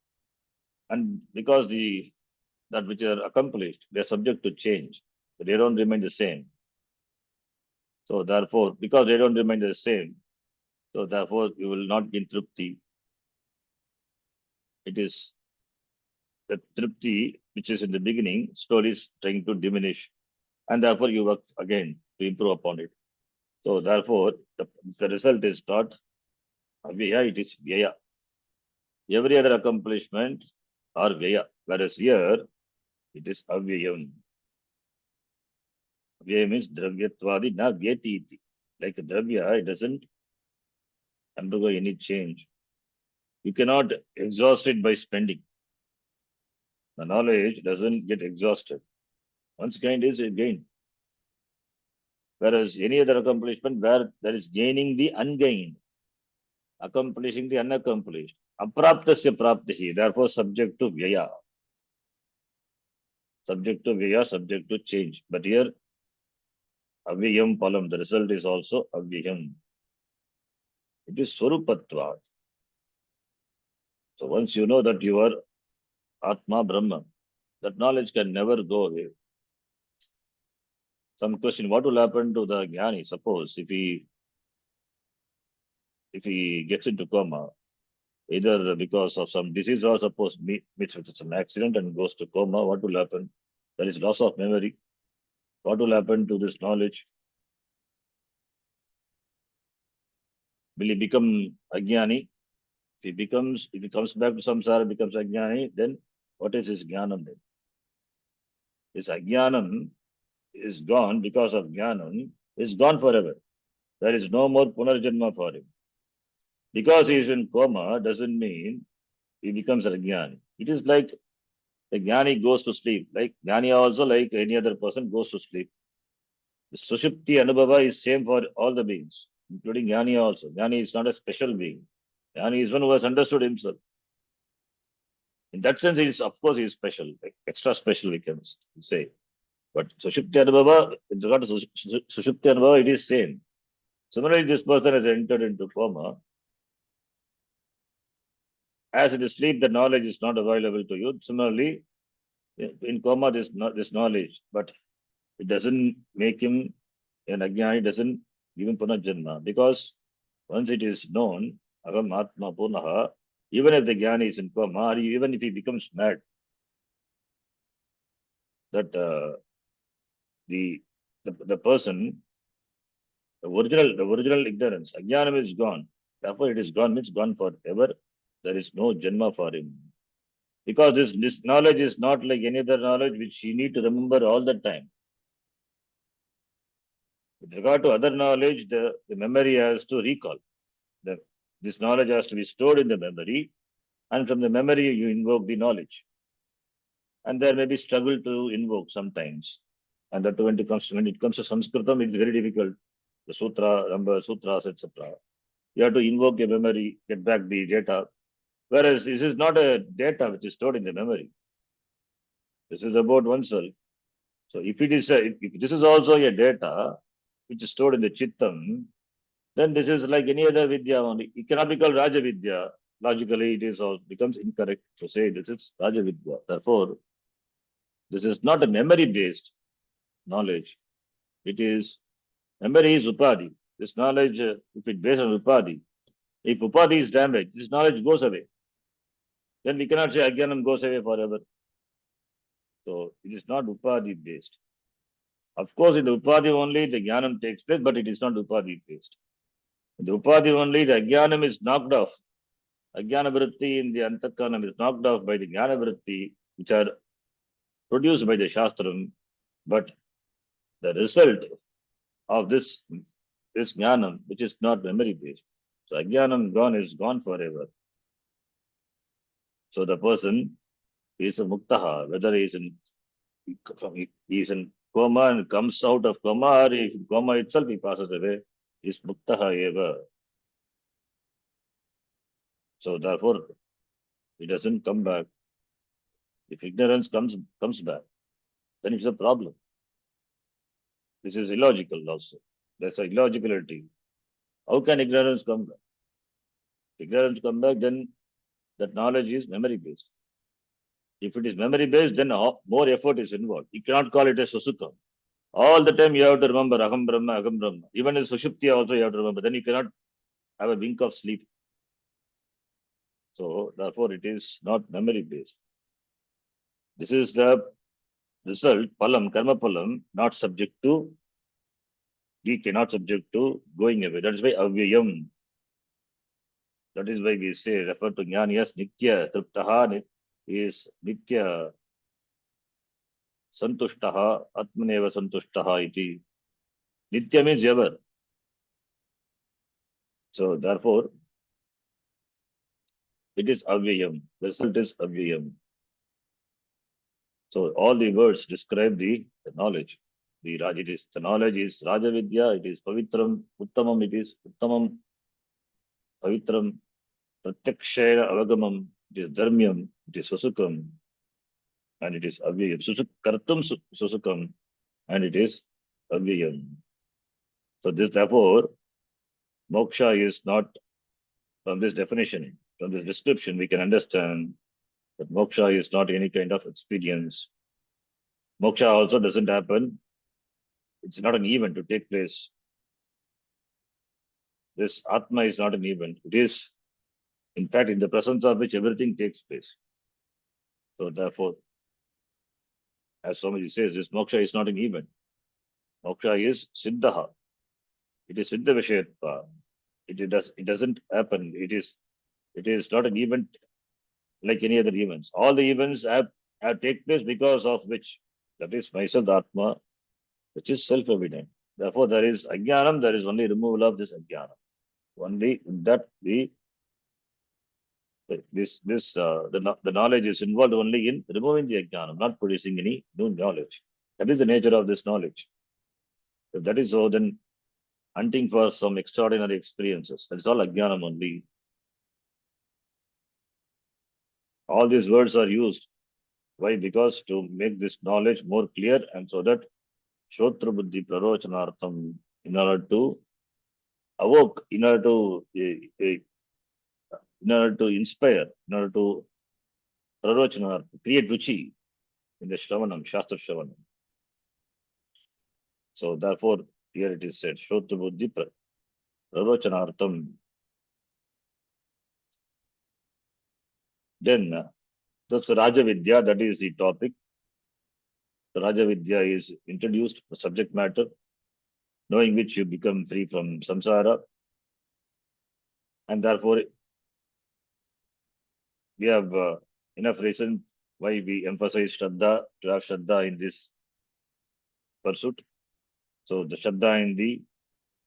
And because that which are accomplished, they are subject to change. But they don't remain the same. So therefore, because they don't remain the same, so therefore you will not gain trupti. It is the trupti which is in the beginning, slowly is trying to diminish. And therefore you work again to improve upon it. So therefore, the result is not avyaya, it is vyaya. Every other accomplishment are vyaya. Whereas here, it is avyayam. Avyaya means dravyatvadi na vyeti iti. Like a dravya, it doesn't undergo any change. You cannot exhaust it by spending. The knowledge doesn't get exhausted. Once gained is gained. Whereas any other accomplishment where there is gaining the ungained, accomplishing the unaccomplished, apraptasya praptihi, therefore subject to vyaya. Subject to vyaya, subject to change. But here, avyayam palam, the result is also avyayam. It is swarupatva. So once you know that you are Atma Brahma, that knowledge can never go away. Some question, what will happen to the jnani? Suppose if he gets into coma, either because of some disease or suppose meets with some accident and goes to coma, what will happen? There is loss of memory. What will happen to this knowledge? Will he become ajnani? If he comes back to samsara, becomes ajnani, then what is his jnanam then? His ajnanam is gone because of jnanam, is gone forever. There is no more punarjanma for him. Because he is in coma doesn't mean he becomes a jnani. It is like the jnani goes to sleep. Like jnani also, like any other person, goes to sleep. The sushupti anubhava is same for all the beings, including jnani also. Jnani is not a special being. Jnani is one who has understood himself. In that sense, of course, he is special, like extra special, we can say. But sushupti anubhava, with regard to sushupti anubhava, it is same. Similarly, this person has entered into coma. As it is sleep, the knowledge is not available to you. Similarly, in coma, this knowledge, but it doesn't make him an ajnani, doesn't give him punarjanma. Because once it is known, agam atma punaha, even if the jnani is in coma, or even if he becomes mad, that the person, the original ignorance, ajnanam is gone. Therefore, it is gone, means gone forever. There is no janma for him. Because this knowledge is not like any other knowledge which you need to remember all the time. With regard to other knowledge, the memory has to recall. This knowledge has to be stored in the memory, and from the memory you invoke the knowledge. And there may be struggle to invoke sometimes. And that when it comes to Sanskritam, it's very difficult. The sutra, number, sutras, etc. You have to invoke a memory, get back the data. Whereas this is not a data which is stored in the memory. This is about oneself. So if this is also a data which is stored in the chittam, then this is like any other vidya only. It cannot be called Raja Vidya. Logically, becomes incorrect to say this is Raja Vidya. Therefore, this is not a memory-based knowledge. It is memory is upadhi. This knowledge, if it based on upadhi, If upadhi is damaged, this knowledge goes away. Then we cannot say ajnanam goes away forever. So it is not upadhi based. Of course, in the upadhi only the jnanam takes place, but it is not upadhi based. In the upadhi only the ajnanam is knocked off. Ajnana vritti in the antakarnam is knocked off by the jnana vritti, which are produced by the shastram, but the result of this jnanam, which is not memory based. So ajnanam gone is gone forever. So the person is a muktaha, whether he is in coma and comes out of coma, or if coma itself he passes away, is muktaha eva. So therefore, it doesn't come back. If ignorance comes back, then it's a problem. This is illogical also. There's a illogicality. How can ignorance come back? If ignorance come back, then that knowledge is memory based. If it is memory based, then more effort is involved. You cannot call it a susukha. All the time you have to remember Aham Brahma, Aham Brahma. Even in Sushupti also you have to remember. Then you cannot have a wink of sleep. So therefore it is not memory based. This is the result, palam, karma palam, not subject to, we cannot subject to going away. That is why avyayam. That is why we say, refer to jnani as nitya, triptaha is nitya, santushtaha, atmaneva santushtaha iti. Nitya means ever. So therefore, it is avyayam. The result is avyayam. So all the words describe the knowledge. The knowledge is Raja Vidya, it is Pavitram, Uttamam, it is Uttamam, Pavitram, Pratyakshaya Avagamam, it is Dharmyam, it is Susukam, and it is Avyayam. Kartum Susukam, and it is Avyayam. So this therefore, moksha is not, from this definition, from this description, we can understand that moksha is not any kind of experience. Moksha also doesn't happen. It's not an event to take place. This Atma is not an event. It is, in fact, in the presence of which everything takes place. So therefore, as Swamiji says, this moksha is not an event. Moksha is siddhaha. It is siddha vishayatva. It doesn't happen. It is not an event like any other events. All the events have take place because of which, that is myself, Atma, which is self-evident. Therefore, there is ajnanam, there is only removal of this ajnanam. Only that the knowledge is involved only in removing the ajnanam, not producing any new knowledge. That is the nature of this knowledge. If that is so, then hunting for some extraordinary experiences, that is all ajnanam only. All these words are used. Why? Because to make this knowledge more clear, and so that Shotra Buddhi Prarochanartham, in order to awoke, in order to inspire, in order to Prarochanartham, create ruchi in the Shravanam, Shastra Shravanam. So therefore, here it is said, Shotra Buddhi Prarochanartham. Then, that's Raja Vidya, that is the topic. The Raja Vidya is introduced, the subject matter, knowing which you become free from samsara. And therefore, we have enough reason why we emphasize Shraddha, to have Shraddha in this pursuit. So the Shraddha in the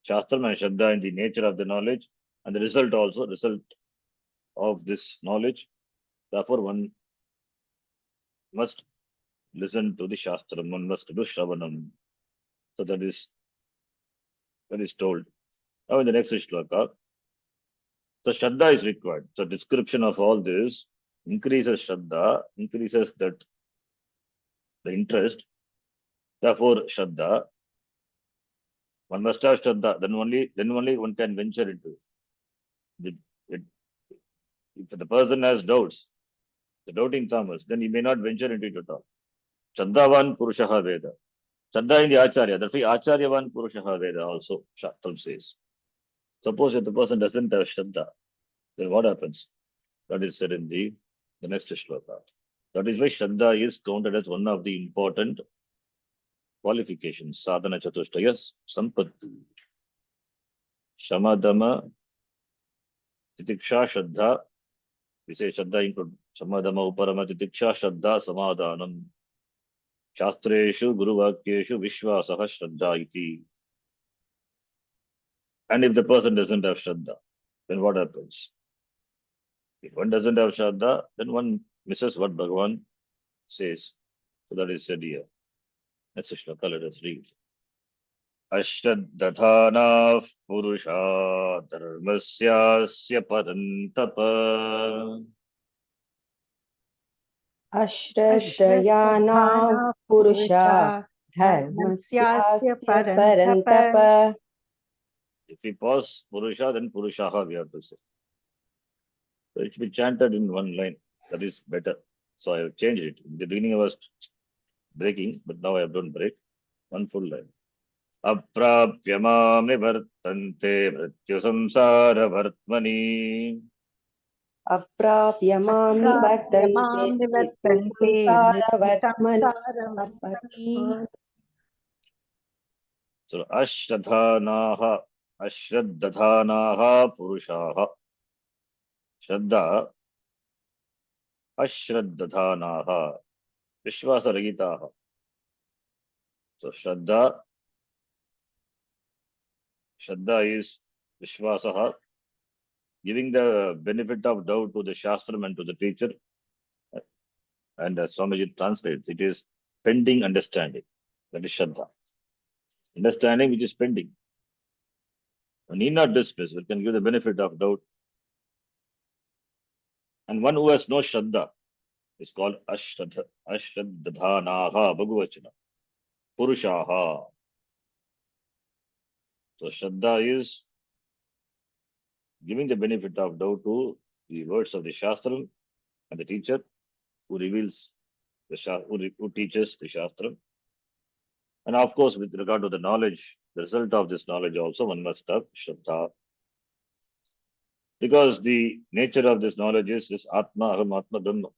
Shastram and Shraddha in the nature of the knowledge, and the result also, result of this knowledge. Therefore, one must listen to the Shastram, one must do Shravanam. So that is told. Now in the next shloka, so Shraddha is required. So description of all this increases Shraddha, increases that the interest. Therefore, Shraddha, one must have Shraddha, then only one can venture into it. If the person has doubts, the doubting Thomas, then he may not venture into it at all. Shraddhavan Purushaha Veda. Shraddha in the Acharya. Therefore, Acharyavan Purushaha Veda also, Shastram says. Suppose if the person doesn't have Shraddha, then what happens? That is said in the next shloka. That is why Shraddha is counted as one of the important qualifications. Sadhana Chatushtayas Sampatti. Shamadama, Titiksha, Shraddha. We say Shraddha include Shamadama, Uparama, Titiksha, Shraddha, Samadhanam. Shastreshu, Guru Vakyeshu, Vishwasaha, Shraddha iti. And if the person doesn't have Shraddha, then what happens? If one doesn't have Shraddha, then one misses what Bhagavan says. So that is said here. Next shloka, let us read. Ashraddhatana Purusha Dharmasyasya Parantapa. अश्रद्धयानां पुरुषा धर्मस्यास्य परन्तप. If we pause Purusha, then Purushaha we have to say. So it should be chanted in one line. That is better. So I have changed it. In the beginning I was breaking, but now I have done break. One full line. Aprapyamam nivartante mrityu samsara vartmani. अप्राप्य मां निवर्तन्ते संसारवर्त्मनि. So ashraddhanaha purushaha. Shraddha ashraddhanaha vishwasaragitaha. So Shraddha is vishwasaha, giving the benefit of doubt to the Shastram and to the teacher. And as Swamiji translates, it is pending understanding. That is Shraddha. Understanding which is pending. One need not dismiss, we can give the benefit of doubt. And one who has no Shraddha is called Ashraddhanaha Bhagavachana. Purushaha. So Shraddha is giving the benefit of doubt to the words of the Shastram and the teacher who reveals who teaches the Shastram. And of course, with regard to the knowledge, the result of this knowledge also, one must have Shraddha. Because the nature of this knowledge is this Atma, Aham, Atma, Brahma,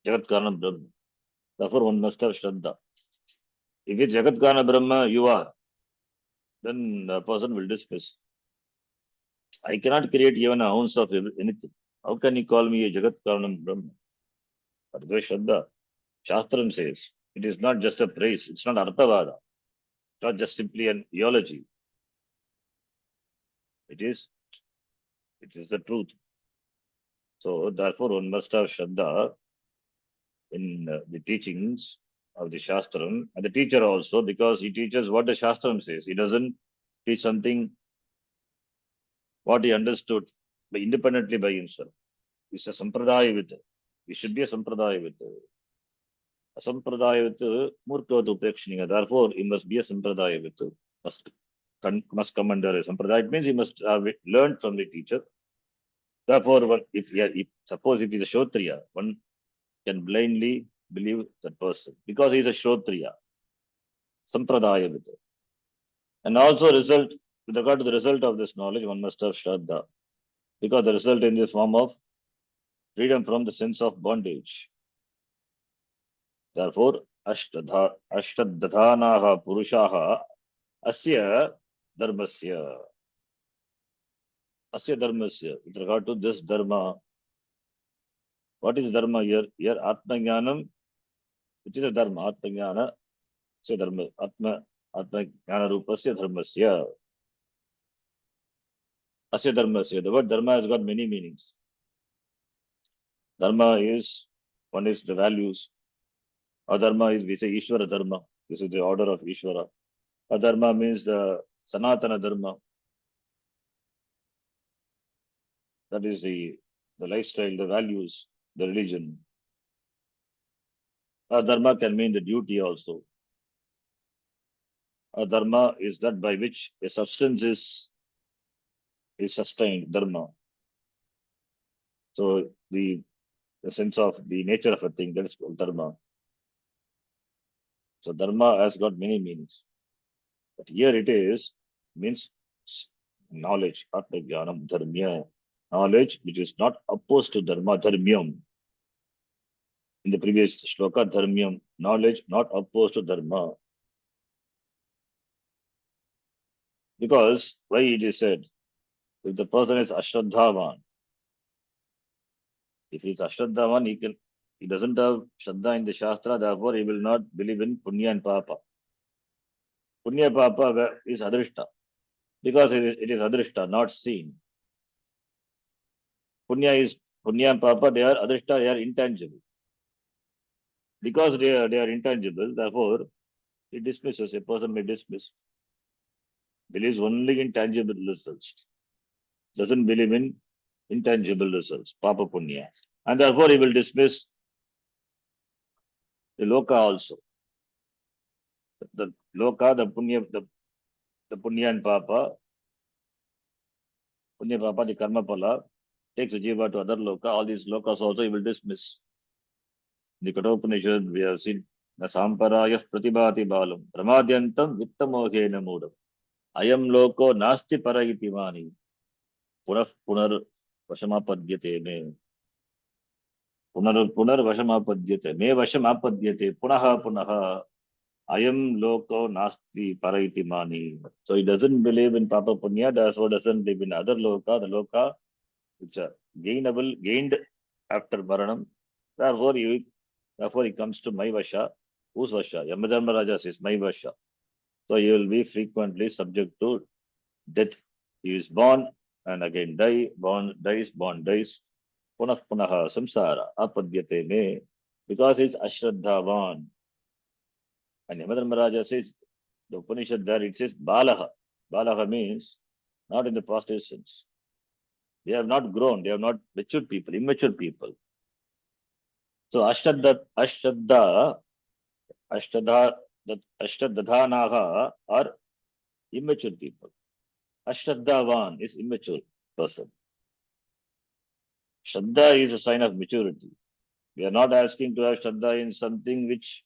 Jagat Karanam, Brahma. Therefore, one must have Shraddha. If it's Jagat Karana Brahma, you are, then the person will dismiss. I cannot create even an ounce of anything. How can you call me a Jagat Karanam Brahma? But very Shraddha. Shastram says, it is not just a praise, it's not Arthavada. It's not just simply an theology. It is the truth. So therefore one must have Shraddha in the teachings of the Shastram and the teacher also, because he teaches what the Shastram says. He doesn't teach something what he understood independently by himself. It's a sampradaya with it. He should be a sampradaya with it. A sampradaya with murkavatu upekshaniya. Therefore, he must be a sampradaya with it. Must come under a sampradaya. It means he must have learned from the teacher. Therefore, if suppose if he is a Shotriya, one can blindly believe that person because he is a Shotriya. Sampradaya with it. And also with regard to the result of this knowledge, one must have Shraddha. Because the result in this form of freedom from the sense of bondage. Therefore, Ashtaddhanaha Purushaha Asya Dharmasya. Asya Dharmasya. With regard to this Dharma, what is Dharma here? Here, Atma Jnanam, which is a Dharma, Atma Jnana, say Dharma, Atma Jnana Rupasya Dharmasya. Asya Dharmasya. The word Dharma has got many meanings. Dharma is, one is the values. Adharma is, we say Ishvara Dharma. This is the order of Ishvara. Adharma means the Sanatana Dharma. That is the lifestyle, the values, the religion. Dharma can mean the duty also. Dharma is that by which a substance is sustained, dharma. So the sense of the nature of a thing, that is called dharma. So dharma has got many meanings. But here it means knowledge, atma jnanam dharmya. knowledge which is not opposed to dharma, dharmyam. In the previous shloka, dharmyam, knowledge not opposed to dharma. Because why it is said, if the person is ashraddhavan, if he is ashraddhavan, he doesn't have shraddha in the shastra, therefore he will not believe in punya and papa. Punya papa is adrishta, because it is adrishta, not seen. Punya and papa, they are adrishta, they are intangible. Because they are intangible, therefore he dismisses, a person may dismiss, believes only in tangible results, doesn't believe in intangible results, papa punya. And therefore he will dismiss the loka also. The loka, the punya and papa, punya papa, the karma pala, takes a jiva to other loka, all these lokas also he will dismiss. In the Kathopanishad, we have seen the samparaya pratibhati balam, pramadyantam vittamohena mudam, ayam loko nasti parayiti mani, punar vashamapadyate me, punar vashamapadyate me vashamapadyate, punaha, ayam loko nasti parayiti mani. So he doesn't believe in papa punya, therefore doesn't believe in other loka, the loka which are gained after maranam. Therefore he comes to my vasha. Whose vasha? Yamadharma Raja says, my vasha. So he will be frequently subject to death. He is born and again born dies. Punah punaha samsara apadyate me, because he is ashraddhavan. And Yamadharma Raja says, the Upanishad there it says balaha. Balaha means not in the positive sense. They have not grown, they have not matured people, immature people. So Ashtadha, Ashtadhanaha are immature people. Ashtadhavan is immature person. Shraddha is a sign of maturity. We are not asking to have Shraddha in something which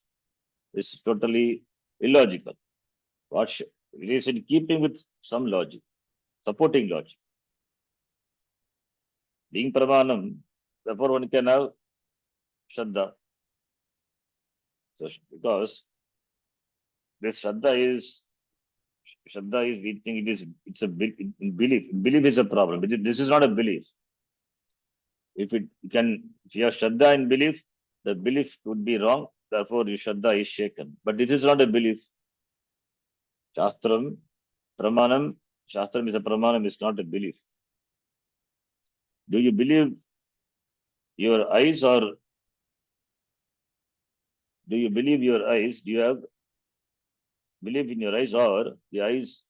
is totally illogical. It is in keeping with some logic, supporting logic. Being Pramanam, therefore one can have Shraddha. So, because this Shraddha is, we think it's a belief. Belief is a problem. This is not a belief. If you have Shraddha in belief, the belief would be wrong. Therefore, your Shraddha is shaken. But this is not a belief. Shastram, Pramanam, Shastram is a Pramanam, is not a belief. Do you believe your eyes, or do you believe your eyes? Do you have belief in your eyes, or the eyes,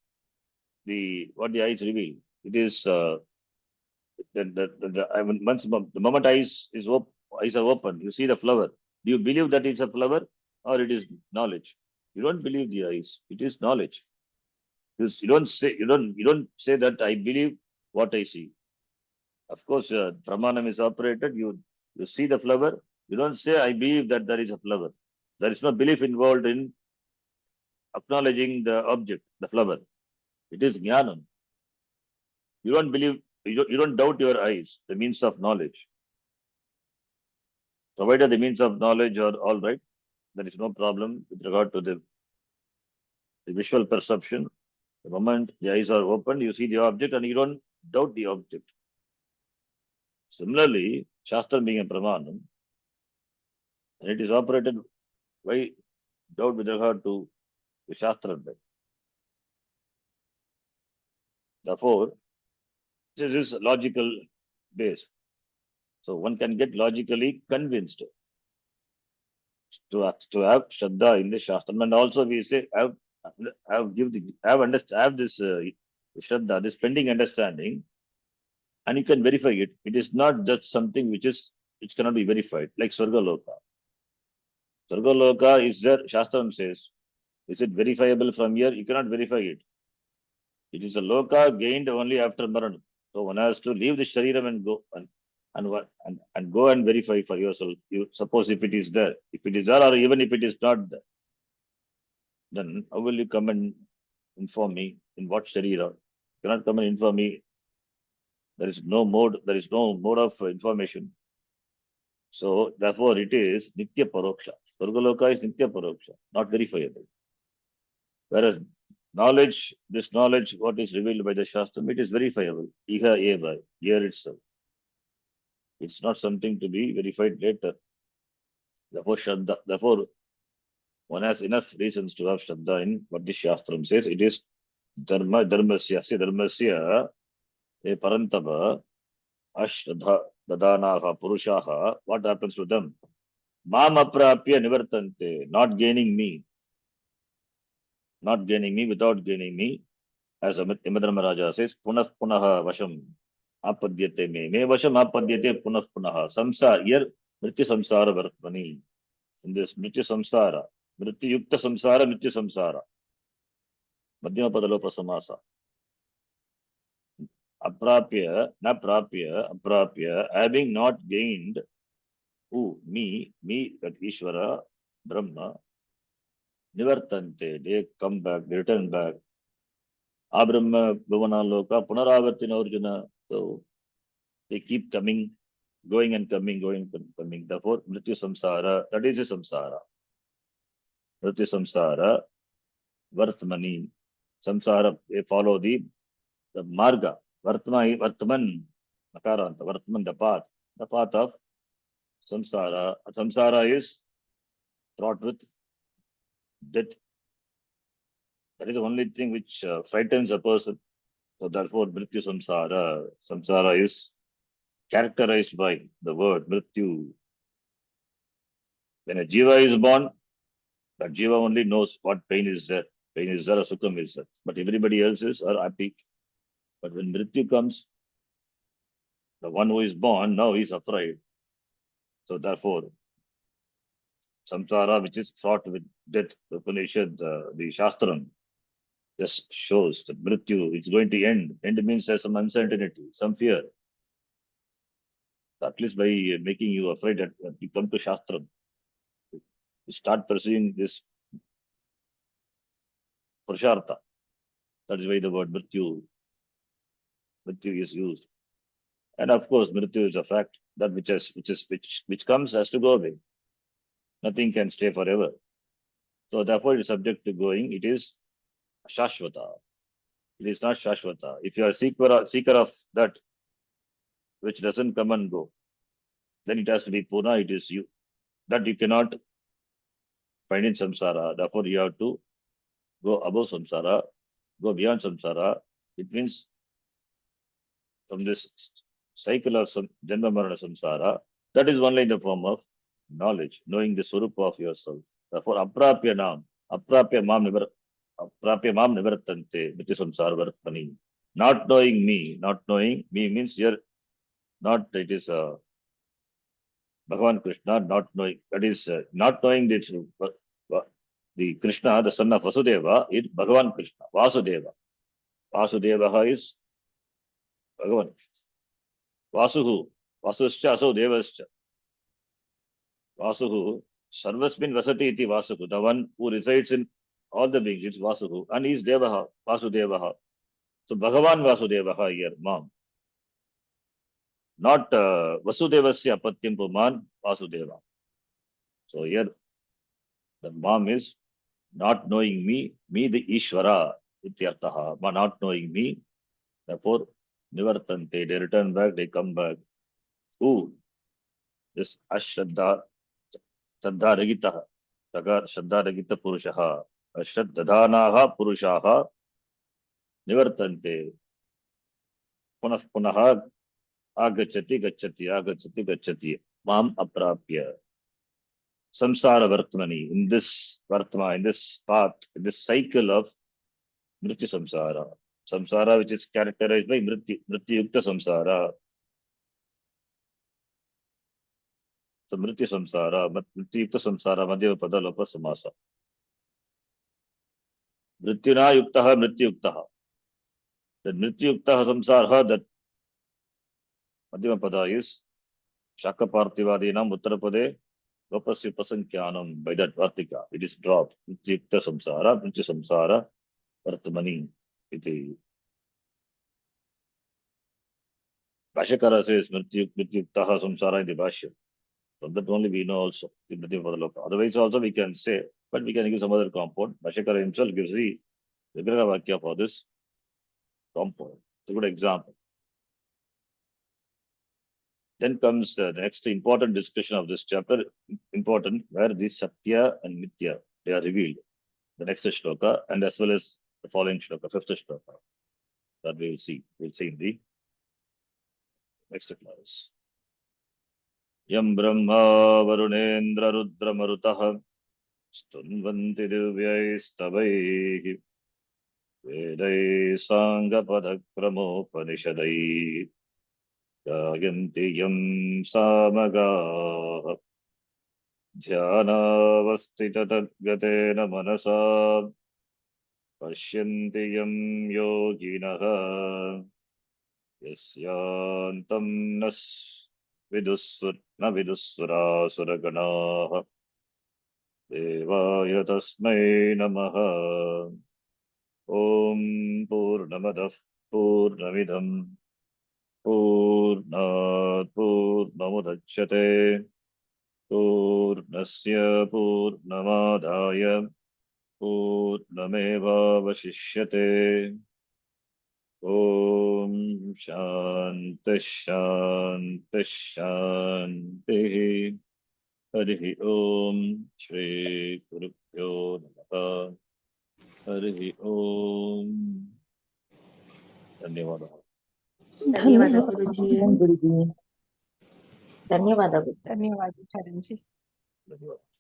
what the eyes reveal? It is the moment eyes are open, you see the flower. Do you believe that it's a flower, or it is knowledge? You don't believe the eyes. It is knowledge. You don't say that I believe what I see. Of course, Pramanam is operated. You see the flower. You don't say I believe that there is a flower. There is no belief involved in acknowledging the object, the flower. It is jnanam. You don't believe. You don't doubt your eyes, the means of knowledge. Provided the means of knowledge are all right, there is no problem with regard to the visual perception. The moment the eyes are open, you see the object and you don't doubt the object. Similarly, Shastra being a Pramanam, and it is operated by doubt with regard to the Shastra. Therefore, this is logical based. So one can get logically convinced to have Shraddha in the Shastra. And also we say, have this Shraddha, this pending understanding, and you can verify it. It is not just something which cannot be verified, like Swargaloka. Swargaloka is there, Shastram says. Is it verifiable from here? You cannot verify it. It is a loka gained only after Maran. So one has to leave the Shariram and go and go and verify for yourself. You suppose if it is there. If it is there, or even if it is not there, then how will you come and inform me in what Sharira? You cannot come and inform me There is no mode of information. So therefore it is Nitya Paroksha. Svargaloka is Nitya Paroksha, not verifiable. Whereas this knowledge, what is revealed by the Shastram, it is verifiable. Iha eva, here itself. It's not something to be verified later. Therefore, Shraddha, therefore, one has enough reasons to have Shraddha in what the Shastram says. It is dharmasya, a parantava, ashraddha, dadanaha, purushaha. What happens to them? Mam aprapya nivartante, not gaining me, without gaining me. As Yamadharma Raja says, punah punaha vasham apadyate me vasham apadyate punah punaha. Samsara, here, mrityu samsara vartmani. In this mrityu samsara, mrityu yukta samsara, mrityu samsara. Madhyama padalopa samasa. Aprapya, na prapya, aprapya, having not gained, who, me, that Ishvara, Brahma, nivartante, they come back, they return back. Abrahma, Bhuvana Loka, Punaravartina Arjuna. So they keep coming, going and coming, going and coming. Therefore, Mrityu Samsara, that is a Samsara. Mrityu Samsara, Vartmani. Samsara, they follow the Marga. Vartman, Makaranta, Vartman, the path of Samsara. Samsara is fraught with death. That is the only thing which frightens a person. So therefore, Mrityu Samsara is characterized by the word Mrityu. When a Jiva is born, that Jiva only knows what pain is there. Pain is there or Sukham is there. But everybody else are happy. But when Mrityu comes, the one who is born, now he is afraid. So therefore, Samsara, which is fraught with death, the Upanishad, the Shastram, just shows that Mrityu is going to end. End means there's some uncertainty, some fear. At least by making you afraid that you come to Shastram, you start pursuing this Purushartha. That is why the word Mrityu is used. And of course, Mrityu is a fact that which comes has to go away. Nothing can stay forever. So therefore, it is subject to going. It is Shashvata. It is not Shashvata. If you are seeker of that which doesn't come and go, then it has to be Puna. It is you. That you cannot find in samsara. Therefore, you have to go above samsara, go beyond samsara. It means from this cycle of Janma Marana samsara, that is only in the form of knowledge, knowing the Swarupa of yourself. Therefore, aprapya mam nivartante, which is samsara vartmani. Not knowing me means here, not it is Bhagavan Krishna, not knowing, that is not knowing the Krishna, the son of Vasudeva, is Bhagavan Krishna, Vasudeva. Vasudeva is Bhagavan. Vasuhu, Vasuscha, so Devascha. Vasuhu, Sarvasmin Vasati iti Vasuhu, the one who resides in all the beings, it's Vasuhu, and he is Devaha, Vasudevaha. So Bhagavan Vasudevaha here, Mam. Not Vasudevasya Apatyam Puman Vasudeva. So here the Mam is not knowing me the Ishvara, Ityartaha, but not knowing me, therefore, Nivartante, they return back, they come back. Who? This Ashraddha, Shraddha Ragita, Shraddha Ragita Purushaha, Ashraddhanaha Purushaha, Nivartante, Punaha, Agachati, Mam Aprapya. Samsara Vartmani, in this path, in this cycle of Mrityu Samsara. Samsara which is characterized by Mrityu Yukta Samsara. So Mrityu Samsara, Mrityu Yukta Samsara, Madhyava Padalopa Samasa. Mrityuna Yuktaha, Mrityu Yuktaha. The Mrityu Yuktaha Samsara, that Madhyama Pada is Shaka Parthivadinam Uttarapade, Vapasya Pasankyanam, by that Vartika. It is dropped. Mrityu Yukta Samsara, Vartmani. Iti. Bhashyakara says Mrityuktaha samsara in the Bhashya. From that only we know also the Mrityu Padaloka. Otherwise also we can say, but we can give some other compound. Bhashyakara himself gives the Vigraha Vakya for this compound. It's a good example. Then comes the next important discussion of this chapter, important, where the Satya and Mithya, they are revealed. The next shloka, and as well as the following shloka, fifth shloka, that we will see. We'll see in the next class. Yam Brahma Varunendra Rudra Marutaha Stunvanti Divyaistavaihi Vedai Sangapadakramopanisadai Gayanti Yam Samagaha Dhyanavastitadgatena Manasa Pashyanti Yam Yoginaha Yasyantam Nas Vidusura Suraganaha Devaya Tasmai Namaha Om Purnamadav Purnamidam Purnat Purnamudachyate Purnasya Purnamadaya Purnameva Vashishyate Om Shanti Shanti Shanti Harihi Om Shri Gurubhyo Namaha Harihi Om Dhanyavadaha. ಧನ್ಯವಾದ ಗುರುಜಿ. ಗುರುಜಿ ಧನ್ಯವಾದ. ಧನ್ಯವಾದ ಚರಂಜಿ. Dhanyavadaha.